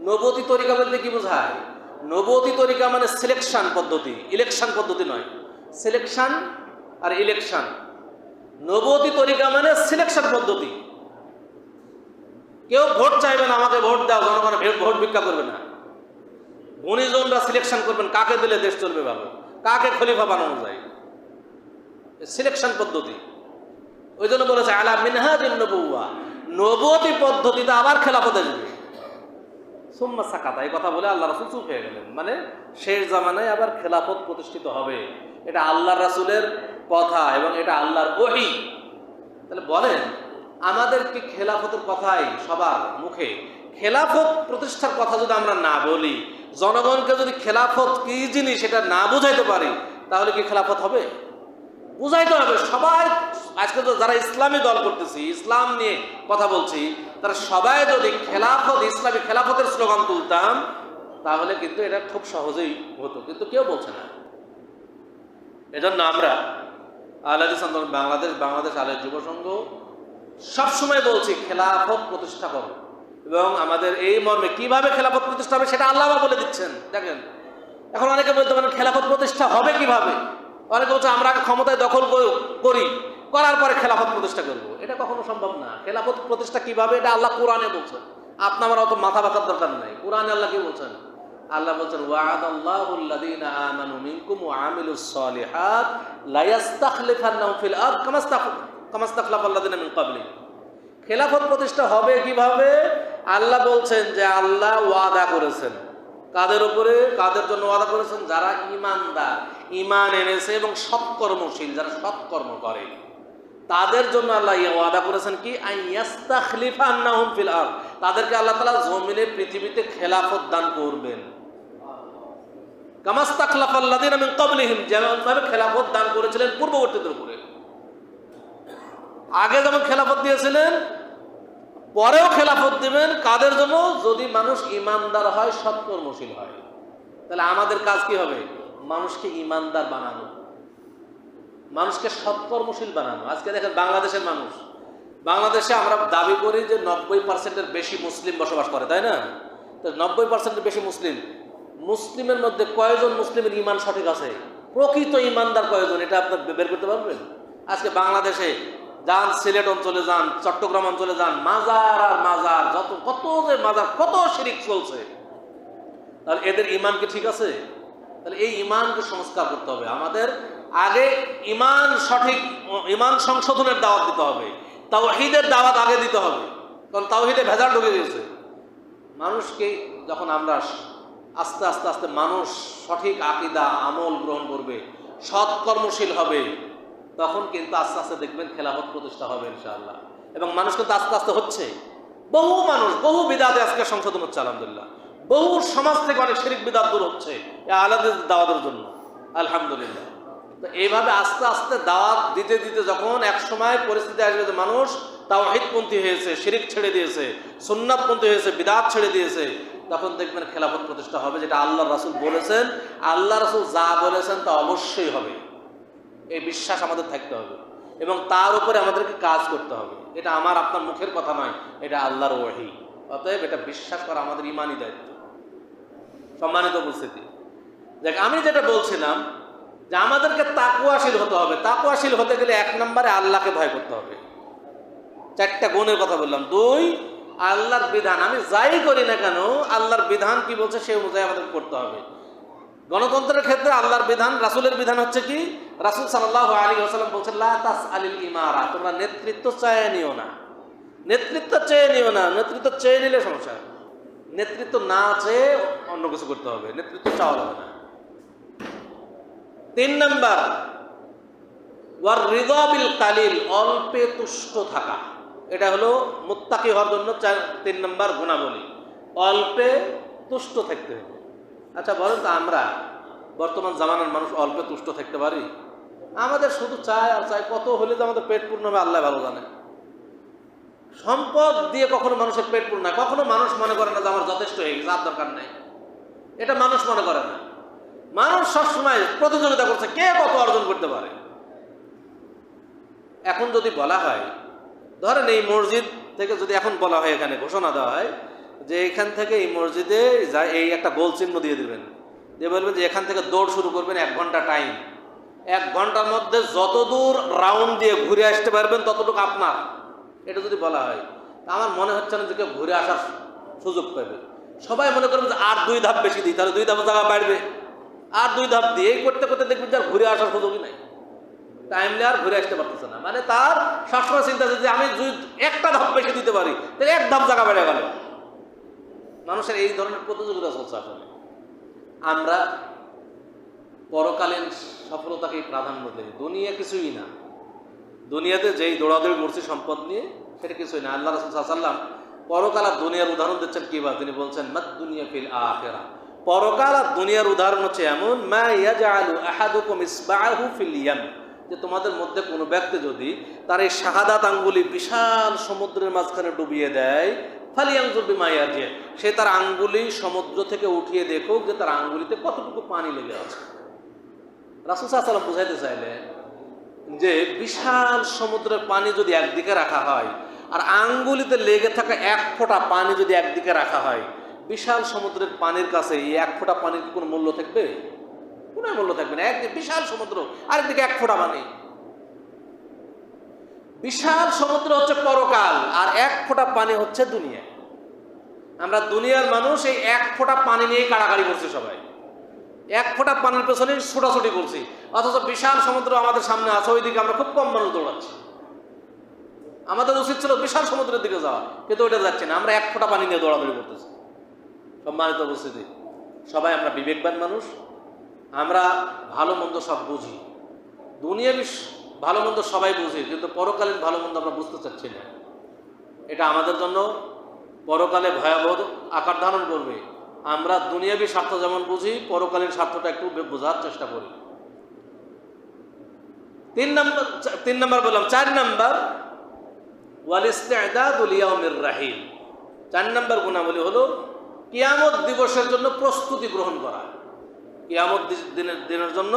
নবুয়তি তরিকা বলতে কি বোঝায়? নবুয়তি তরিকা মানে সিলেকশন পদ্ধতি, ইলেকশন পদ্ধতি নয়। সিলেকশন আর ইলেকশন। নবুয়তি তরিকা মানে সিলেকশন পদ্ধতি। কেউ ভোট চাইবেন আমাকে ভোট দাও, জনগণের ভোট ভিক্ষা করবে না। গুণীজনরা সিলেকশন করবেন কাকে দিলে দেশ চলবে ভালো, কাকে খলিফা বানানো যায়, সিলেকশন পদ্ধতি। ওই জন্য বলেছে আলা মিনহাজিন নবুওয়া, নবুয়তি পদ্ধতিতে আবার খেলাফত আসবে। সুম্মা সাকাতা, এই কথা বলে আল্লাহ রাসূল চুপ হয়ে গেলেন। মানে শেষ জামানায় আবার খেলাফত প্রতিষ্ঠিত হবে, এটা আল্লাহর রাসূলের কথা এবং এটা আল্লাহর ওহী। তাহলে বলেন আমাদের কি খেলাফতের কথাই সবার মুখে, খেলাফত প্রতিষ্ঠার কথা যদি আমরা না বলি, জনগণকে যদি খেলাফত কি জিনিস সেটা না বুঝাইতে পারি, তাহলে কি খেলাফত হবে? বুঝাইতে হবে। সবাই আজকে তো যারা ইসলামী দল করতেছি, ইসলাম নিয়ে কথা বলছি, তারা সবাই যদি খেলাফত, ইসলামী খেলাফতের স্লোগান তুলতাম, তাহলে কিন্তু এটা খুব সহজেই হতো, কিন্তু কেউ বলছে না। এজন্য আমরা আহলে হাদিস আন্দোলন বাংলাদেশ আহলে যুব সংঘ সবসময় বলছি খেলাফত প্রতিষ্ঠা করো, এবং আমাদের এই মর্মে কিভাবে খেলাফত প্রতিষ্ঠা হবে সেটা আল্লাহ বলে দিচ্ছেন। দেখেন এখন অনেকে বলতে পারেন খেলাফত প্রতিষ্ঠা হবে কিভাবে, অনেকে বলছে আমরা ক্ষমতায় দখল করি, করার পরে খেলাফত প্রতিষ্ঠা করব। এটা কখনো সম্ভব না। খেলাফত প্রতিষ্ঠা কিভাবে এটা আল্লাহ কোরআনে বলছেন। আপনার অত মাথা ব্যথার দরকার নাই। কোরআনে আল্লাহ কি বলছেন? আল্লাহ বলছেন ওয়া'আদাল্লাহুল্লাযীনা আমানু মিনকুম ওয়া আমিলুস সালিহাত লা ইস্তাখলিফান্নাহুম ফিল আরদ কামা ইস্তাখলাফাল্লাযীনা মিন ক্বাবলিহিম। খেলাফত প্রতিষ্ঠা হবে কিভাবে? আল্লাহ বলছেন যে আল্লাহ ওয়াদা করেছেন কাদের উপরে, কাদের জন্য ওয়াদা করেছেন? যারা ঈমানদার, ঈমান এনেছে এবং সৎকর্মশীল, যারা সৎকর্ম করে, তাদের জন্য আল্লাহ ওয়াদা করেছেন কি আইয়াস্তাখলিফান্নাহুম ফিল আরদ, তাদেরকে আল্লাহ তাআলা জমিনে পৃথিবীতে খেলাফত দান করবেন। কামাস্তাখলাফাল্লাযীনা মিন ক্বাবলিহিম, যেমনভাবে খেলাফত দান করেছিলেন পূর্ববর্তীদের উপরে। আগে যেমন খেলাফত দিয়েছিলেন, পরেও খেলাফত দিবেন। কাদের জন্য? যদি মানুষ ঈমানদার হয়, সৎকর্মশীল হয়। তাহলে আমাদের কাজ কি হবে? মানুষকে ঈমানদার বানানো, মানুষকে সৎকর্মশীল বানানো। আজকে দেখেন বাংলাদেশের মানুষ, বাংলাদেশে আমরা দাবি করি যে 90%-এর বেশি মুসলিম বসবাস করে, তাই না? তো 90%-এর বেশি মুসলিমের মধ্যে কয়জন মুসলিমের ঈমান সঠিক আছে? প্রকৃত ঈমানদার কয়জন? এটা আপনার বের করতে পারবেন? আজকে বাংলাদেশে যান, সিলেট অঞ্চলে যান, চট্টগ্রাম অঞ্চলে যান, মাজার আর মাজার, কত যে মাজার, কত শিরিক চলছে। তাহলে এদের ঈমান কি ঠিক আছে? তাহলে এই ঈমানকে সংস্কার করতে হবে আমাদের। আগে ঈমান সঠিক, ঈমান সংশোধনের দাওয়াত দিতে হবে, তাওহীদের দাওয়াত আগে দিতে হবে। কারণ তাওহীদে ভেজাল ঢুকে গেছে মানুষকে। যখন আমরা আস্তে আস্তে আস্তে মানুষ সঠিক আকীদা আমল গ্রহণ করবে, সৎকর্মশীল হবে, তখন কিন্তু আস্তে আস্তে দেখবেন খেলাফত প্রতিষ্ঠা হবে ইনশাআল্লাহ। এবং মানুষ কিন্তু আস্তে আস্তে হচ্ছে, বহু মানুষ বহু বিদআতে আজকে সংশোধন হচ্ছে আলহামদুলিল্লাহ। বহু সমাজ থেকে অনেক শিরক বিদআত দূর হচ্ছে এই আলাদা দাওয়াতের জন্য আলহামদুলিল্লাহ। তো এইভাবে আস্তে আস্তে দাওয়াত দিতে দিতে যখন এক সময় পরিস্থিতি আসবে যে মানুষ তাওহীদপন্থী হয়েছে, শিরক ছেড়ে দিয়েছে, সুন্নাতপন্থী হয়েছে, বিদআত ছেড়ে দিয়েছে, তখন দেখবেন খেলাফত প্রতিষ্ঠা হবে, যেটা আল্লাহর রাসূল বলেছেন। আল্লাহর রাসূল যা বলেছেন তা অবশ্যই হবে, এই বিশ্বাস আমাদের থাকতে হবে এবং তার উপরে আমাদেরকে কাজ করতে হবে। এটা আমার আপনার মুখের কথা নয়, এটা আল্লাহর ওহী। অতএব এটা বিশ্বাস করা আমাদের ঈমানি দায়িত্ব। সম্মানিত উপস্থিতি, দেখ আমি যেটা বলছিলাম যে আমাদেরকে তাকওয়াশীল হতে হবে। তাকওয়াশীল হতে গেলে 1 নম্বরে আল্লাহকে ভয় করতে হবে। 4টা গুণের কথা বললাম। 2, আল্লাহর বিধান, আমি যাই করি না কেন আল্লাহর বিধান কি বলছে সে অনুযায়ী আমাদের করতে হবে। গণতন্ত্রের ক্ষেত্রে আল্লাহর বিধান, রাসূলের বিধান হচ্ছে কি? রাসূল সাল্লাল্লাহু আলাইহি ওয়াসাল্লাম বলছেন লা তাসআলিল ইমারা, তোমরা নেতৃত্ব চেয়ে নিও না, নেতৃত্ব চেয়ে নিও না। নেতৃত্ব চেয়ে নিলে সমস্যা, নেতৃত্ব না চেয়ে অন্য কিছু করতে হবে, নেতৃত্ব চাওয়া যাবে না। 3 নাম্বার ওয়ার রিদা বিল কালিল, অল্পে তুষ্ট থাকা। এটা হলো মুত্তাকি হওয়ার জন্য 3 নাম্বার গুণাবলী, অল্পে তুষ্ট থাকতে হবে। আচ্ছা বলেন তো, আমরা বর্তমান জামানার মানুষ অল্পে তুষ্ট থাকতে পারি? আমাদের শুধু চাই আর চাই, কত হলে যে আমাদের পেট পূর্ণ হবে আল্লাহ ভালো জানে। সম্পদ দিয়ে কখনো মানুষের পেট পূর্ণ হয়, কখনো মানুষ মনে করে না যে আমার যথেষ্ট হয়ে গেছে, আর দরকার নাই, এটা মানুষ মনে করে না। মানুষ সবসময় প্রতিযোগিতা করছে কে কত অর্জন করতে পারে। এখন যদি বলা হয়, ধরেন এই মসজিদ থেকে যদি এখন বলা হয়, এখানে ঘোষণা দেওয়া হয় যে এখান থেকে এই মসজিদে এই একটা গোল চিহ্ন দিয়ে দিবেন, দিয়ে বলবেন যে এখান থেকে দৌড় শুরু করবেন 1 ঘন্টা টাইম, 1 ঘন্টার মধ্যে যত দূর রাউন্ড দিয়ে ঘুরে আসতে পারবেন ততটুকু আপনার। এটা যদি বলা হয়, তা আমার মনে হচ্ছে না যে কেউ ঘুরে আসার সুযোগ পাবে। সবাই মনে করবে যে আর 2 ধাপ বেশি দিই, তাহলে 2 ধাপ জায়গা বাড়বে, আর 2 ধাপ দিয়ে এই করতে করতে দেখবেন যে আর ঘুরে আসার সুযোগই নাই, টাইমলি আর ঘুরে আসতে পারতেছে না। মানে তার সবসময় চিন্তা আছে যে আমি যদি একটা ধাপ বেশি দিতে পারি তাহলে 1 ধাপ জায়গা বেড়ে গেল। মানুষের এই ধরনের প্রতিযোগিতা চলছে। আসলে আমরা পরকালীন সফলতাকেই প্রাধান্য দিই, দুনিয়া কিছুই না। দুনিয়াতে যেই দৌড়াদৌড়ি করছি সম্পদ নিয়ে, সেটা কিছুই না। আল্লাহ রাসূল সাল্লাল্লাহু আলাইহি ওয়াসাল্লাম পরকাল আর দুনিয়ার উদাহরণ দিচ্ছেন কিভাবে? তিনি বলছেন মাদ দুনিয়া ফিল আখিরাহ, পরকাল আর দুনিয়ার উদাহরণ হচ্ছে এমন, মা ইয়াজআলু আহাদুকুম ইসবাহু ফিল ইয়াম, যে তোমাদের মধ্যে কোনো ব্যক্তি যদি তার এই শাহাদাত আঙ্গুলি বিশাল সমুদ্রের মাঝখানে ডুবিয়ে দেয়, ফালিয়ানজুর বিমা ইয়ারজি, সে তার আঙ্গুলি সমুদ্র থেকে উঠিয়ে দেখুক যে তার আঙ্গুলিতে কতটুকু পানি লেগে আছে। রাসূল সাল্লাল্লাহু আলাইহি ওয়াসাল্লাম বুঝাইতে চাইলেন যে বিশাল সমুদ্রের পানি যদি একদিকে রাখা হয়, আর আঙ্গুলিতে লেগে থাকা 1 ফোঁটা পানি যদি একদিকে রাখা হয়, বিশাল সমুদ্রের পানির কাছে এই 1 ফোঁটা পানির কি কোনো মূল্য থাকবে? কোনো মূল্য থাকবে না। একদিকে বিশাল সমুদ্র, আরেকদিকে 1 ফোঁটা পানি। বিশাল সমুদ্র হচ্ছে পরকাল, আর 1 ফোঁটা পানি হচ্ছে দুনিয়া। আমরা দুনিয়ার মানুষ এই 1 ফোঁটা পানি নিয়ে কাড়াকাড়ি করছি, সবাই 1 ফোঁটা পানির পেছনে ছোটাছুটি করছি, অথচ বিশাল সমুদ্র আমাদের সামনে আছে, ওইদিকে আমরা খুব কম মানুষ দৌড়াচ্ছি। আমাদের উচিত ছিল বিশাল সমুদ্রের দিকে যাওয়া, কিন্তু ওইটা যাচ্ছে না, আমরা 1 ফোঁটা পানি নিয়ে দৌড়াদৌড়ি করতেছি। সম্মানিত উপস্থিতি, সবাই আমরা বিবেকবান মানুষ, আমরা ভালো মন্দ সব বুঝি, দুনিয়াবি ভালো মন্দ সবাই বুঝি, কিন্তু পরকালীন ভালো মন্দ আমরা বুঝতে চাচ্ছি না। এটা আমাদের জন্য পরকালে ভয়াবহ আকার ধারণ করবে। আমরা দুনিয়াবি স্বার্থ যেমন বুঝি, পরকালীন স্বার্থটা একটু বোঝার চেষ্টা করি। 3 নম্বর বললাম। 4 নম্বর ওয়াল ইস্তি'দাদু লিয়াউমির রাহিল। 4 নম্বর গুণাবলী হলো কিয়ামত দিবসের জন্য প্রস্তুতি গ্রহণ করা। কিয়ামত দিনের জন্য,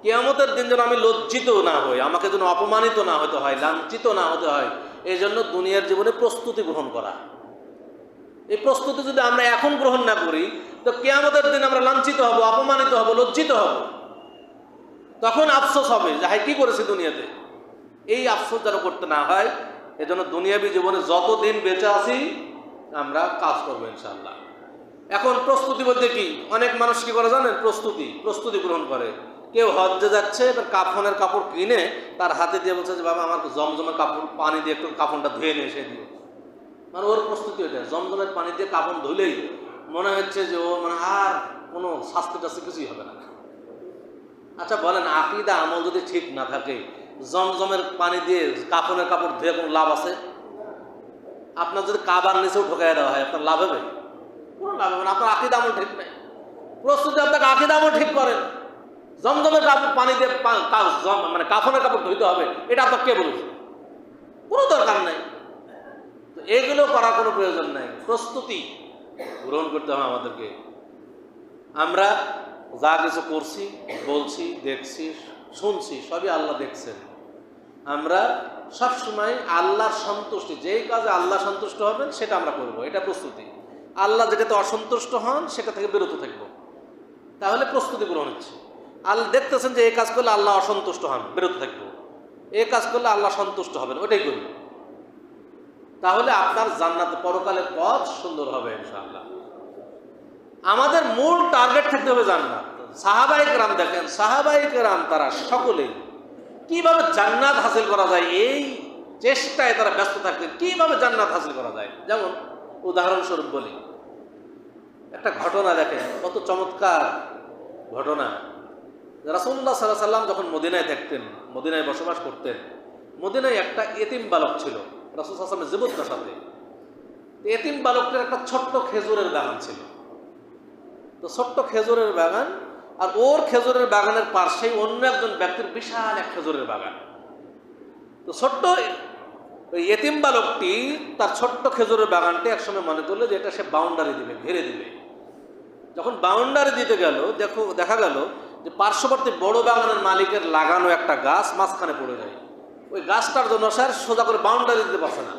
কিয়ামতের দিন যেন আমি লজ্জিত না হই, আমাকে যেন অপমানিত না হতে হয়, লাঞ্ছিত না হতে হয়, এই জন্য দুনিয়ার জীবনে প্রস্তুতি গ্রহণ করা। এই প্রস্তুতি যদি আমরা এখন গ্রহণ না করি, তো কিয়ামতের দিন আমরা লাঞ্ছিত হব, অপমানিত হব, লজ্জিত হব। তখন আফসোস হবে যে হাই কি করেছি দুনিয়াতে। এই আফসোস যেন করতে না হয়, এজন্য দুনিয়াবী জীবনে যতদিন বেঁচে আছি আমরা কাজ করবো ইনশাআল্লাহ। এখন প্রস্তুতি বলতে কি, অনেক মানুষ কি করে জানেন? প্রস্তুতি গ্রহণ করে। কেউ হজ্জে যাচ্ছে, এবার কাফনের কাপড় কিনে তার হাতে দিয়ে বলছে যে বাবা আমার জমজমের কাপড় পানি দিয়ে একটু কাফনটা ধুয়ে নিয়ে এসে দিও। মানে ওর প্রস্তুতি ওইটা, জমজমের পানি দিয়ে কাফন ধুলেই মনে হচ্ছে যে ও মানে আর কোনো স্বাস্থ্য টাস্থ্য কিছুই হবে না। আচ্ছা বলেন, আকীদা আমল যদি ঠিক না থাকে, জমজমের পানি দিয়ে কাফনের কাপড় ধুয়ে কোনো লাভ আছে? আপনার যদি কাবার নিচেও ঢোকাই দেওয়া হয়, আপনার লাভ হবে? কোনো লাভ হবে না। আপনার আকীদা আমল ঠিক নেই। প্রস্তুতি আপনাকে আকীদা আমল ঠিক করেন। জমজমের কাপড় পানি দিয়ে মানে কাফনের কাপড় ধুইতে হবে, এটা আপনার কে বলেছে? কোনো দরকার নেই। তো এগুলো করার কোনো প্রয়োজন নেই। প্রস্তুতি গ্রহণ করতে হবে আমাদেরকে। আমরা যা কিছু করছি, বলছি, দেখছি, শুনছি, সবই আল্লাহ দেখছেন। আমরা সবসময় আল্লাহর সন্তুষ্টি, যেই কাজে আল্লাহ সন্তুষ্ট হবেন সেটা আমরা করব, এটা প্রস্তুতি। আল্লাহ যেটাতে অসন্তুষ্ট হন সেটা থেকে বিরত থাকব, তাহলে প্রস্তুতি গ্রহণ হচ্ছে। আল্লাহ দেখতেছেন যে এই কাজ করলে আল্লাহ অসন্তুষ্ট হন, বিরত থাকবো। এই কাজ করলে আল্লাহ সন্তুষ্ট হবেন, ওটাই করব। তাহলে আপনার জান্নাতে পরকালের পথ সুন্দর হবে ইনশাআল্লাহ। আমাদের মূল টার্গেট থাকতে হবে জান্নাত। সাহাবায়ে কেরাম দেখেন, সাহাবায়ে কেরাম তারা সকলেই কিভাবে জান্নাত হাসিল করা যায় এই চেষ্টায় তারা ব্যস্ত থাকতেন। কিভাবে জান্নাত হাসিল করা যায়, যেমন উদাহরণস্বরূপ বলি, একটা ঘটনা দেখেন, কত চমৎকার ঘটনা। রাসূলুল্লাহ সাল্লাল্লাহু আলাইহি ওয়াসাল্লাম যখন মদিনায় থাকতেন, মদিনায় বসবাস করতেন, মদিনায় একটা এতিম বালক ছিল রাসূল সাল্লাল্লাহু আলাইহি ওয়াসাল্লামের জীবদ্দশাতে। এতিম বালকটার একটা ছোট্ট খেজুরের বাগান ছিল। তো ছোট্ট খেজুরের বাগান, আর ওর খেজুরের বাগানের পাশেই অন্য একজন ব্যক্তির বিশাল এক খেজুরের বাগান। তো ছোট্ট ওই এতিম বালকটি তার ছোট্ট খেজুরের বাগানটি একসময় মনে করলো যে এটা সে বাউন্ডারি দিবে, ঘিরে দিবে। যখন বাউন্ডারি দিতে গেল, দেখা গেল যে পার্শ্ববর্তী বড় বাগানের মালিকের লাগানো একটা গাছ মাঝখানে পড়ে যায়। ওই গাছটার জন্য স্যার সোজা করে বাউন্ডারি দিতে পারছে না।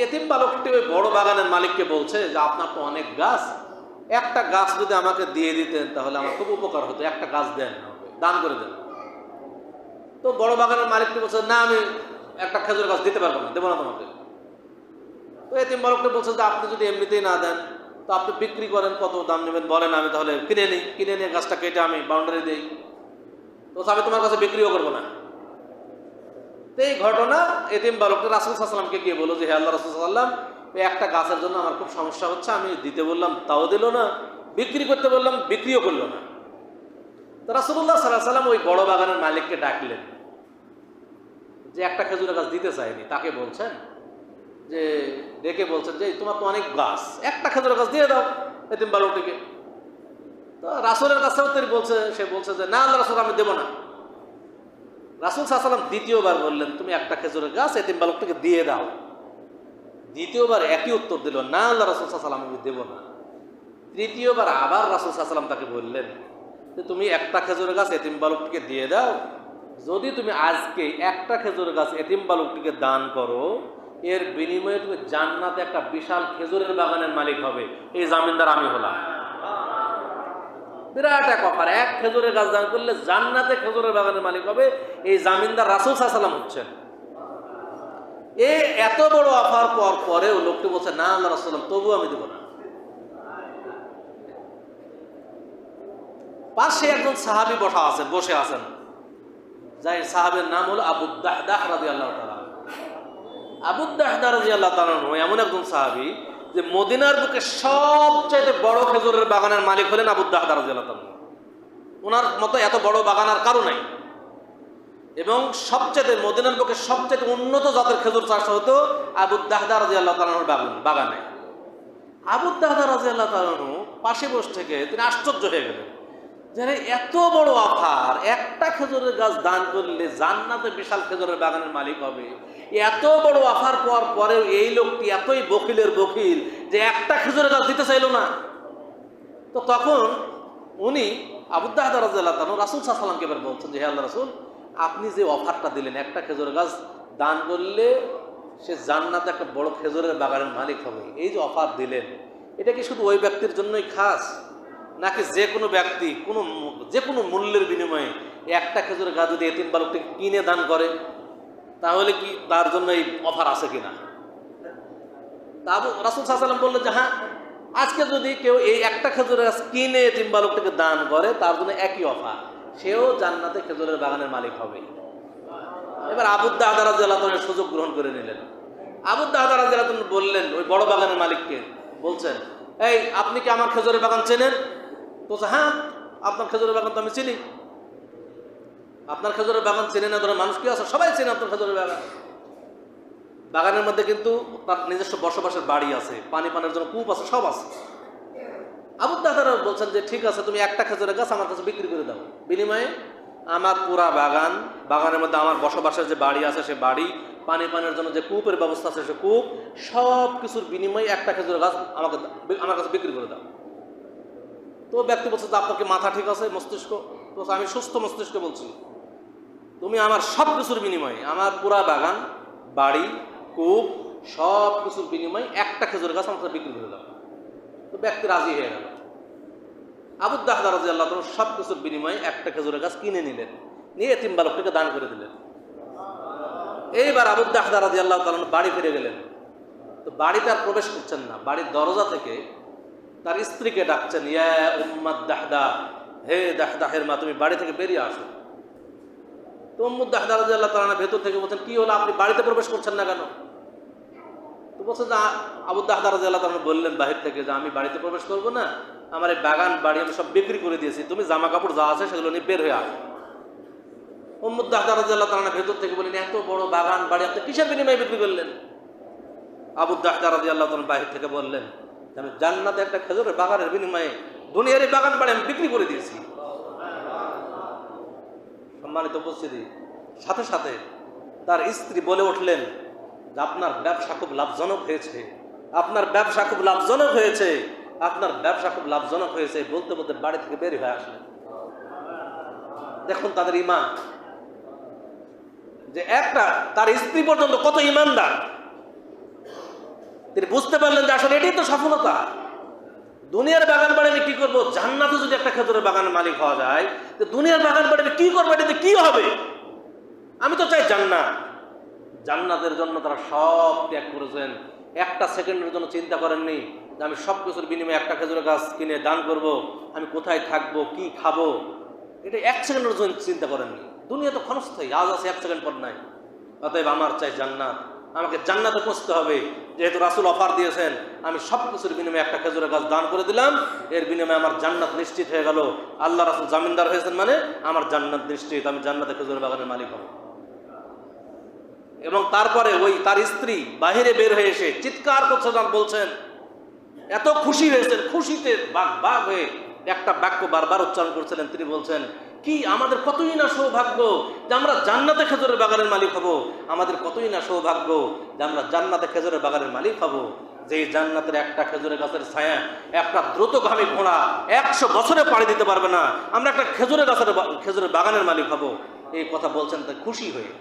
এতিম বালকটি ওই বড় বাগানের মালিককে বলছে যে আপনার তো অনেক গাছ, একটা গাছ যদি আমাকে দিয়ে দিতেন তাহলে আমার খুব উপকার হতো, একটা গাছ দেন, দান করে দেন। তো বড় বাগানের মালিকটি বলছে না, আমি একটা খেজুর গাছ দিতে পারবো না, দেবো না তোমাকে। তো এতিম বালকটি বলছে যে আপনি যদি এমনিতেই না দেন তো আপনি বিক্রি করেন, কত দাম নেবেন বলেন, আমি তাহলে কিনে নিই, কিনে নিয়ে গাছটা কেটে আমি বাউন্ডারি দিই, তো আমি তোমার কাছে বিক্রিও করবো না। তো এই ঘটনা এতিম বালকটা রাসূল সাল্লাল্লাহু আলাইহি ওয়াসাল্লামকে গিয়ে বলল যে হে আল্লাহ রাসূল সাল্লাল্লাহু আলাইহি ওয়াসাল্লাম, এই একটা গাছের জন্য আমার খুব সমস্যা হচ্ছে, আমি দিতে বললাম তাও দিল না, বিক্রি করতে বললাম বিক্রিও করলো না। তো রাসূলুল্লাহ সাল্লাল্লাহু আলাইহি ওয়াসাল্লাম ওই বড় বাগানের মালিককে ডাকলেন, যে একটা খেজুরের গাছ দিতে চায়নি, তাকে বলছেন যে ডেকে বলছেন যে তোমার তো অনেক গাছ, একটা খেজুরের গাছ দিয়ে দাও এতিম বালকটিকে। তো রাসূলের কাছেও তিনি বলছে, সে বলছে যে না আল্লাহ রাসূল, আমি দেবো না। রাসূল সাল্লাল্লাহু আলাইহি ওয়াসাল্লাম দ্বিতীয়বার বললেন তুমি একটা খেজুরের গাছ এতিম বালকটিকে দিয়ে দাও। দ্বিতীয়বার একই উত্তর দিল, না আল্লাহ রাসূল সাল্লাল্লাহু আলাইহি ওয়াসাল্লাম, আমি দেবো না। তৃতীয়বার আবার রাসূল সাল্লাল্লাহু আলাইহি ওয়াসাল্লাম তাকে বললেন যে তুমি একটা খেজুরের গাছ এতিম বালকটিকে দিয়ে দাও, যদি তুমি আজকে একটা খেজুরের গাছ এতিম বালকটিকে দান করো, এর বিনিময়ে তুমি জান্নাতে একটা বিশাল খেজুরের বাগানের মালিক হবে, এই জামিনদার আমি হলাম। বিরাট এক অফার, এক খেজুরের গাছ দান করলে জান্নাতে খেজুরের বাগানের মালিক হবে, এই জামিনদার রাসূল সাল্লাল্লাহু আলাইহি ওয়াসাল্লাম হচ্ছেন। এই এত বড় অফার পরেও লোকটি বলছে না আল্লাহ রাসূল, তবুও আমি দেব না। পাশে একজন সাহাবী বসে আছেন, যাই সাহাবের নাম হলো আবু দাহদাহ রাদিয়াল্লাহু তাআলা। আবু দাহদাহ রাদিয়াল্লাহু তাআলা এমন একজন সাহাবী যে মদিনার বুকে সবচেয়ে বড় খেজুরের বাগানের মালিক হলেন আবু দাহদাহ রাদিয়াল্লাহু তাআলা। ওনার মতো এত বড় বাগান আর কারো নাই, এবং সবচেয়ে মদিনার বুকে সবচেয়ে উন্নত জাতের খেজুর চাষ হতো আবু দাহদাহ রাদিয়াল্লাহু তাআলার বাগানে। আবু দাহদাহ রাদিয়াল্লাহু তাআলা পাশে বসে থেকে তিনি আশ্চর্য হয়ে গেলেন যে এত বড় অফার, একটা খেজুরের গাছ দান করলে জান্নাতে বিশাল খেজুরের বাগানের মালিক হবে, এত বড় অফার পরেও এই লোকটি এতই বকিলের বকিল যে একটা খেজুরের গাছ দিতে চাইল না। তো তখন উনি আবু দাহদাহ রাদিয়াল্লাহু তাআলা রাসূল সাল্লাল্লাহু আলাইহি ওয়াসাল্লামকে এবার বলছেন যে হে আল্লাহ রাসূল, আপনি যে অফারটা দিলেন একটা খেজুরের গাছ দান করলে সে জান্নাতে একটা বড় খেজুরের বাগানের মালিক হবে, এই যে অফার দিলেন, এটা কি শুধু ওই ব্যক্তির জন্যই খাস, নাকি যে কোনো ব্যক্তি যে কোনো মূল্যের বিনিময়ে একটা খেজুরের গাছ যদি এতিম বালকটিকে কিনে দান করে তাহলে কি তার জন্য এই অফার আছে কিনা? তা রাসূল সাল্লাল্লাহু আলাইহি ওয়াসাল্লাম বললেন যে হ্যাঁ, আজকে যদি কেউ এই একটা খেজুরের গাছ কিনে এতিম বালকটিকে দান করে তার জন্য একই অফার, সেও জান্নাতে খেজুরের বাগানের মালিক হবে। এবার আবু দাহদাহ রাদিয়াল্লাহু তাআলা সুযোগ গ্রহণ করে নিলেন। আবু দাহদাহ রাদিয়াল্লাহু তাআলা বললেন ওই বড় বাগানের মালিককে, বলছেন এই আপনি কি আমার খেজুরের বাগান চেনেন? বলছে হ্যাঁ, আপনার খেজুরের বাগান তো আমি চিনি। আপনার খেজুরের বাগান চেনে না ধরো মানুষ কি আছে, সবাই চেনে আপনার খেজুরের বাগান। বাগানের মধ্যে কিন্তু তার নিজস্ব বসবাসের বাড়ি আছে, পানির জন্য কূপ আছে, সব আছে। আবু দাহদাহ বলছেন যে ঠিক আছে, তুমি একটা খেজুরের গাছ আমার কাছে বিক্রি করে দাও, বিনিময়ে আমার পুরা বাগানের মধ্যে আমার বসবাসের যে বাড়ি আছে সে বাড়ি, পানির জন্য যে কূপের ব্যবস্থা আছে সে কূপ, সব কিছুর বিনিময়ে একটা খেজুরের গাছ আমার কাছে বিক্রি করে দাও। তো ব্যক্তি বলছে যে আপনার কি মাথা ঠিক আছে, মস্তিষ্ক? তো আমি সুস্থ মস্তিষ্ক বলছি, তুমি আমার সব কিছুর বিনিময়ে আমার পুরা বাগান, বাড়ি, কূপ, সব কিছুর বিনিময়ে একটা খেজুরের গাছ আমার কাছে বিক্রি করে দাও। তো ব্যক্তি রাজি হয়ে গেল। আবু দাহদাহ রাদিয়াল্লাহু তাআলা সব কিছুর বিনিময়ে একটা খেজুরের গাছ কিনে নিলেন, নিয়ে এতিম বালকটিকে দান করে দিলেন। এইবার আবু দাহদাহ রাদিয়াল্লাহু তাআলা বাড়ি ফিরে গেলেন। তো বাড়িতে আর প্রবেশ করছেন না, বাড়ির দরজা থেকে তার স্ত্রীকে ডাকছেন, ইয়া উম্মাদ দাহদাহ, হে দাহদাহের মা, তুমি বাড়ি থেকে বেরিয়ে আসো। তো উম্মু দাহদাহ রাদিয়াল্লাহু তাআলা ভেতর থেকে বলছেন কি হলো, আপনি বাড়িতে প্রবেশ করছেন না কেন? তো বলছে যে আবু দাহদাহ রাদিয়াল্লাহু তাআলা বললেন বাহির থেকে যে আমি বাড়িতে প্রবেশ করবো না, আমার এই বাগান বাড়ি আমি সব বিক্রি করে দিয়েছি, তুমি জামা কাপড় যা আছে সেগুলো নিয়ে বের হয়ে আসো। উম্মু দাহদাহ রাদিয়াল্লাহু তাআলা ভেতর থেকে বললেন এত বড় বাগান বাড়ি আপনি কিসের বিনিময়ে বিক্রি করলেন? আবু দাহদাহ রাদিয়াল্লাহু তাআলা বাহির থেকে বললেন আমি জান্নাতে একটা খেজুরের বাগানের বিনিময়ে দুনিয়ার এই বাগান বাড়ি আমি বিক্রি করে দিয়েছি। সম্মানিত উপস্থিতি, সাথে সাথে তার স্ত্রী বলে উঠলেন যে আপনার ব্যবসা খুব লাভজনক হয়েছে, আপনার ব্যবসা খুব লাভজনক হয়েছে, আপনার ব্যবসা খুব লাভজনক হয়েছে, বলতে বলতে বাড়ি থেকে বের হয়ে আসলেন। দেখুন তাদের ঈমান, যে একটা তার স্ত্রী পর্যন্ত কত ঈমানদার, তিনি বুঝতে পারলেন যে আসলে এটাই তো সফলতা। দুনিয়ার বাগান বাড়ি কি করবো, জান্নাতে যদি একটা খেজুরের বাগানের মালিক হওয়া যায়, তো দুনিয়ার বাগান বাড়ি কি করবো, এটাতে কি হবে? আমি তো চাই জান্নাত। জান্নাতের জন্য তারা সব ত্যাগ করেছেন, একটা সেকেন্ডের জন্য চিন্তা করেননি যে আমি সব কিছুর বিনিময়ে একটা খেজুরের গাছ কিনে দান করব, আমি কোথায় থাকবো, কি খাবো, এটা এক সেকেন্ডের জন্য চিন্তা করেননি। দুনিয়া তো ক্ষণস্থায়ী, আজ আছে এক সেকেন্ড পর নাই। অতএব আমার চাই জান্নাত, আমাকে জান্নাতে পৌঁছতে হবে। যেহেতু রাসূল অফার দিয়েছেন, আমি সব কিছুর বিনিময়ে একটা খেজুরের গাছ দান করে দিলাম, এর বিনিময়ে আমার জান্নাত নিশ্চিত হয়ে গেল। আল্লাহ রাসূল জামিনদার হয়েছেন, মানে আমার জান্নাত নিশ্চিত, আমি জান্নাতে খেজুরের বাগানের মালিক হব। এবং তারপরে ওই তার স্ত্রী বাহিরে বের হয়ে এসে চিৎকার করছেন আর বলছেন, এত খুশি হয়েছেন, খুশিতে বাগ বাগ হয়ে একটা বাক্য বারবার উচ্চারণ করছিলেন। তিনি বলছেন, কি আমাদের কতই না সৌভাগ্য যে আমরা জান্নাতে খেজুরের বাগানের মালিক হব, আমাদের কতই না সৌভাগ্য যে আমরা জান্নাতে খেজুরের বাগানের মালিক হব। যে জান্নাতের একটা খেজুরের গাছের ছায়া একটা দ্রুতগামী ঘোড়া 100 বছরে পাড়ি দিতে পারবে না, আমরা একটা খেজুরের বাগানের মালিক হব। এই কথা বলছেন তাই খুশি হয়ে।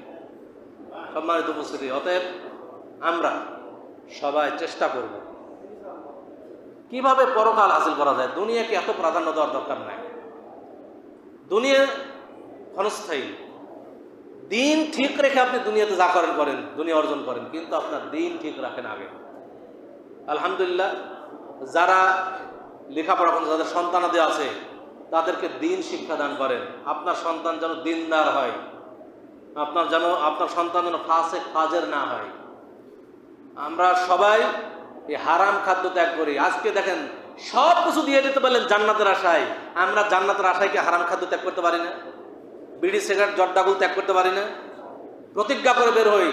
সম্মানিত উপস্থিতি, অতএব আমরা সবাই চেষ্টা করব কিভাবে পরকাল হাসিল করা যায়। দুনিয়াকে এত প্রাধান্য দেওয়ার দরকার নাই, দুনিয়া ক্ষণস্থায়ী। দিন ঠিক রেখে আপনি দুনিয়াতে যা করেন করেন, দুনিয়া অর্জন করেন, কিন্তু আপনার দিন ঠিক রাখেন আগে। আলহামদুলিল্লাহ, যারা লেখাপড়া করেন, যাদের সন্তানাদি আছে, তাদেরকে দিন শিক্ষা দান করেন। আপনার সন্তান যেন দিনদার হয়, আপনার সন্তান যেন ফাসেক ফাজের না হয়। আমরা সবাই এই হারাম খাদ্য ত্যাগ করি। আজকে দেখেন, সব কিছু দিয়ে দিতে পারলেন জান্নাতের আশায়, আমরা জান্নাতের আশায় কি হারাম খাদ্য ত্যাগ করতে পারি না? বিড়ি সিগারেট জর্দাগুল ত্যাগ করতে পারি না? প্রতিজ্ঞা করে বের হই,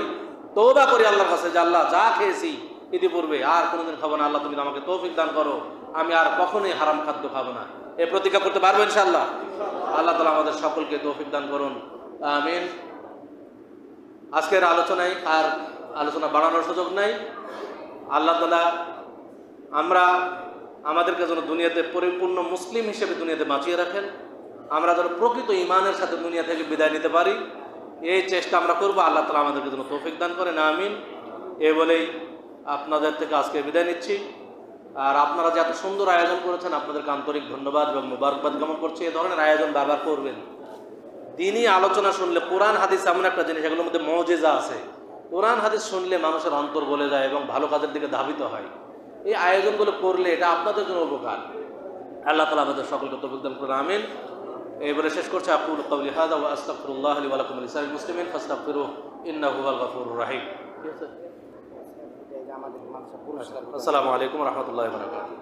তওবা করি আল্লাহর কাছে যে আল্লাহ, যা খেয়েছি ইতিপূর্বে আর কোনোদিন খাবো না, আল্লাহ তুমি আমাকে তৌফিক দান করো, আমি আর কখনোই হারাম খাদ্য খাবো না। এই প্রতিজ্ঞা করতে পারবো ইনশাআল্লাহ। আল্লাহ তাআলা আমাদের সকলকে তৌফিক দান করুন, আমিন। আজকের আলোচনায় আর আলোচনা বাড়ানোর সুযোগ নাই। আল্লাহ তাআলা আমাদেরকে যেন দুনিয়াতে পরিপূর্ণ মুসলিম হিসেবে দুনিয়াতে বাঁচিয়ে রাখেন, আমরা যেন প্রকৃত ঈমানের সাথে দুনিয়া থেকে বিদায় নিতে পারি, এই চেষ্টা আমরা করবো। আল্লাহ তাআলা আমাদেরকে যেন তৌফিক দান করেন, আমিন। এই বলেই আপনাদের থেকে আজকে বিদায় নিচ্ছি। আর আপনারা যে এত সুন্দর আয়োজন করেছেন, আপনাদেরকে আন্তরিক ধন্যবাদ এবং মুবারকবাদ জ্ঞাপন করছি। এই ধরনের আয়োজন বারবার করবেন। দিনই আলোচনা শুনলে, কোরআন হাদিস এমন একটা জিনিস, এগুলোর মধ্যে মুজিজা আছে। কোরআন হাদিস শুনলে মানুষের অন্তর বলে যায় এবং ভালো কাজের দিকে ধাবিত হয়। এই আয়োজনগুলো করলে এটা আপনাদের জন্য উপকার। আল্লাহ তাআলা আমাদের সকলকে তৌফিক দান করুন, আমিন। এবারে শেষ করছি, আকুলু কওলি হাযা ওয়া আস্তাগফিরুল্লাহ লি ওয়া লাকুম ওয়া লিসাইরিল মুসলিমিন ফাস্তাগফিরুহু ইন্নাহু হুয়াল গফুরুর রাহিম। আসসালামু আলাইকুম ওয়া রাহমাতুল্লাহি ওয়া বারাকাতুহু।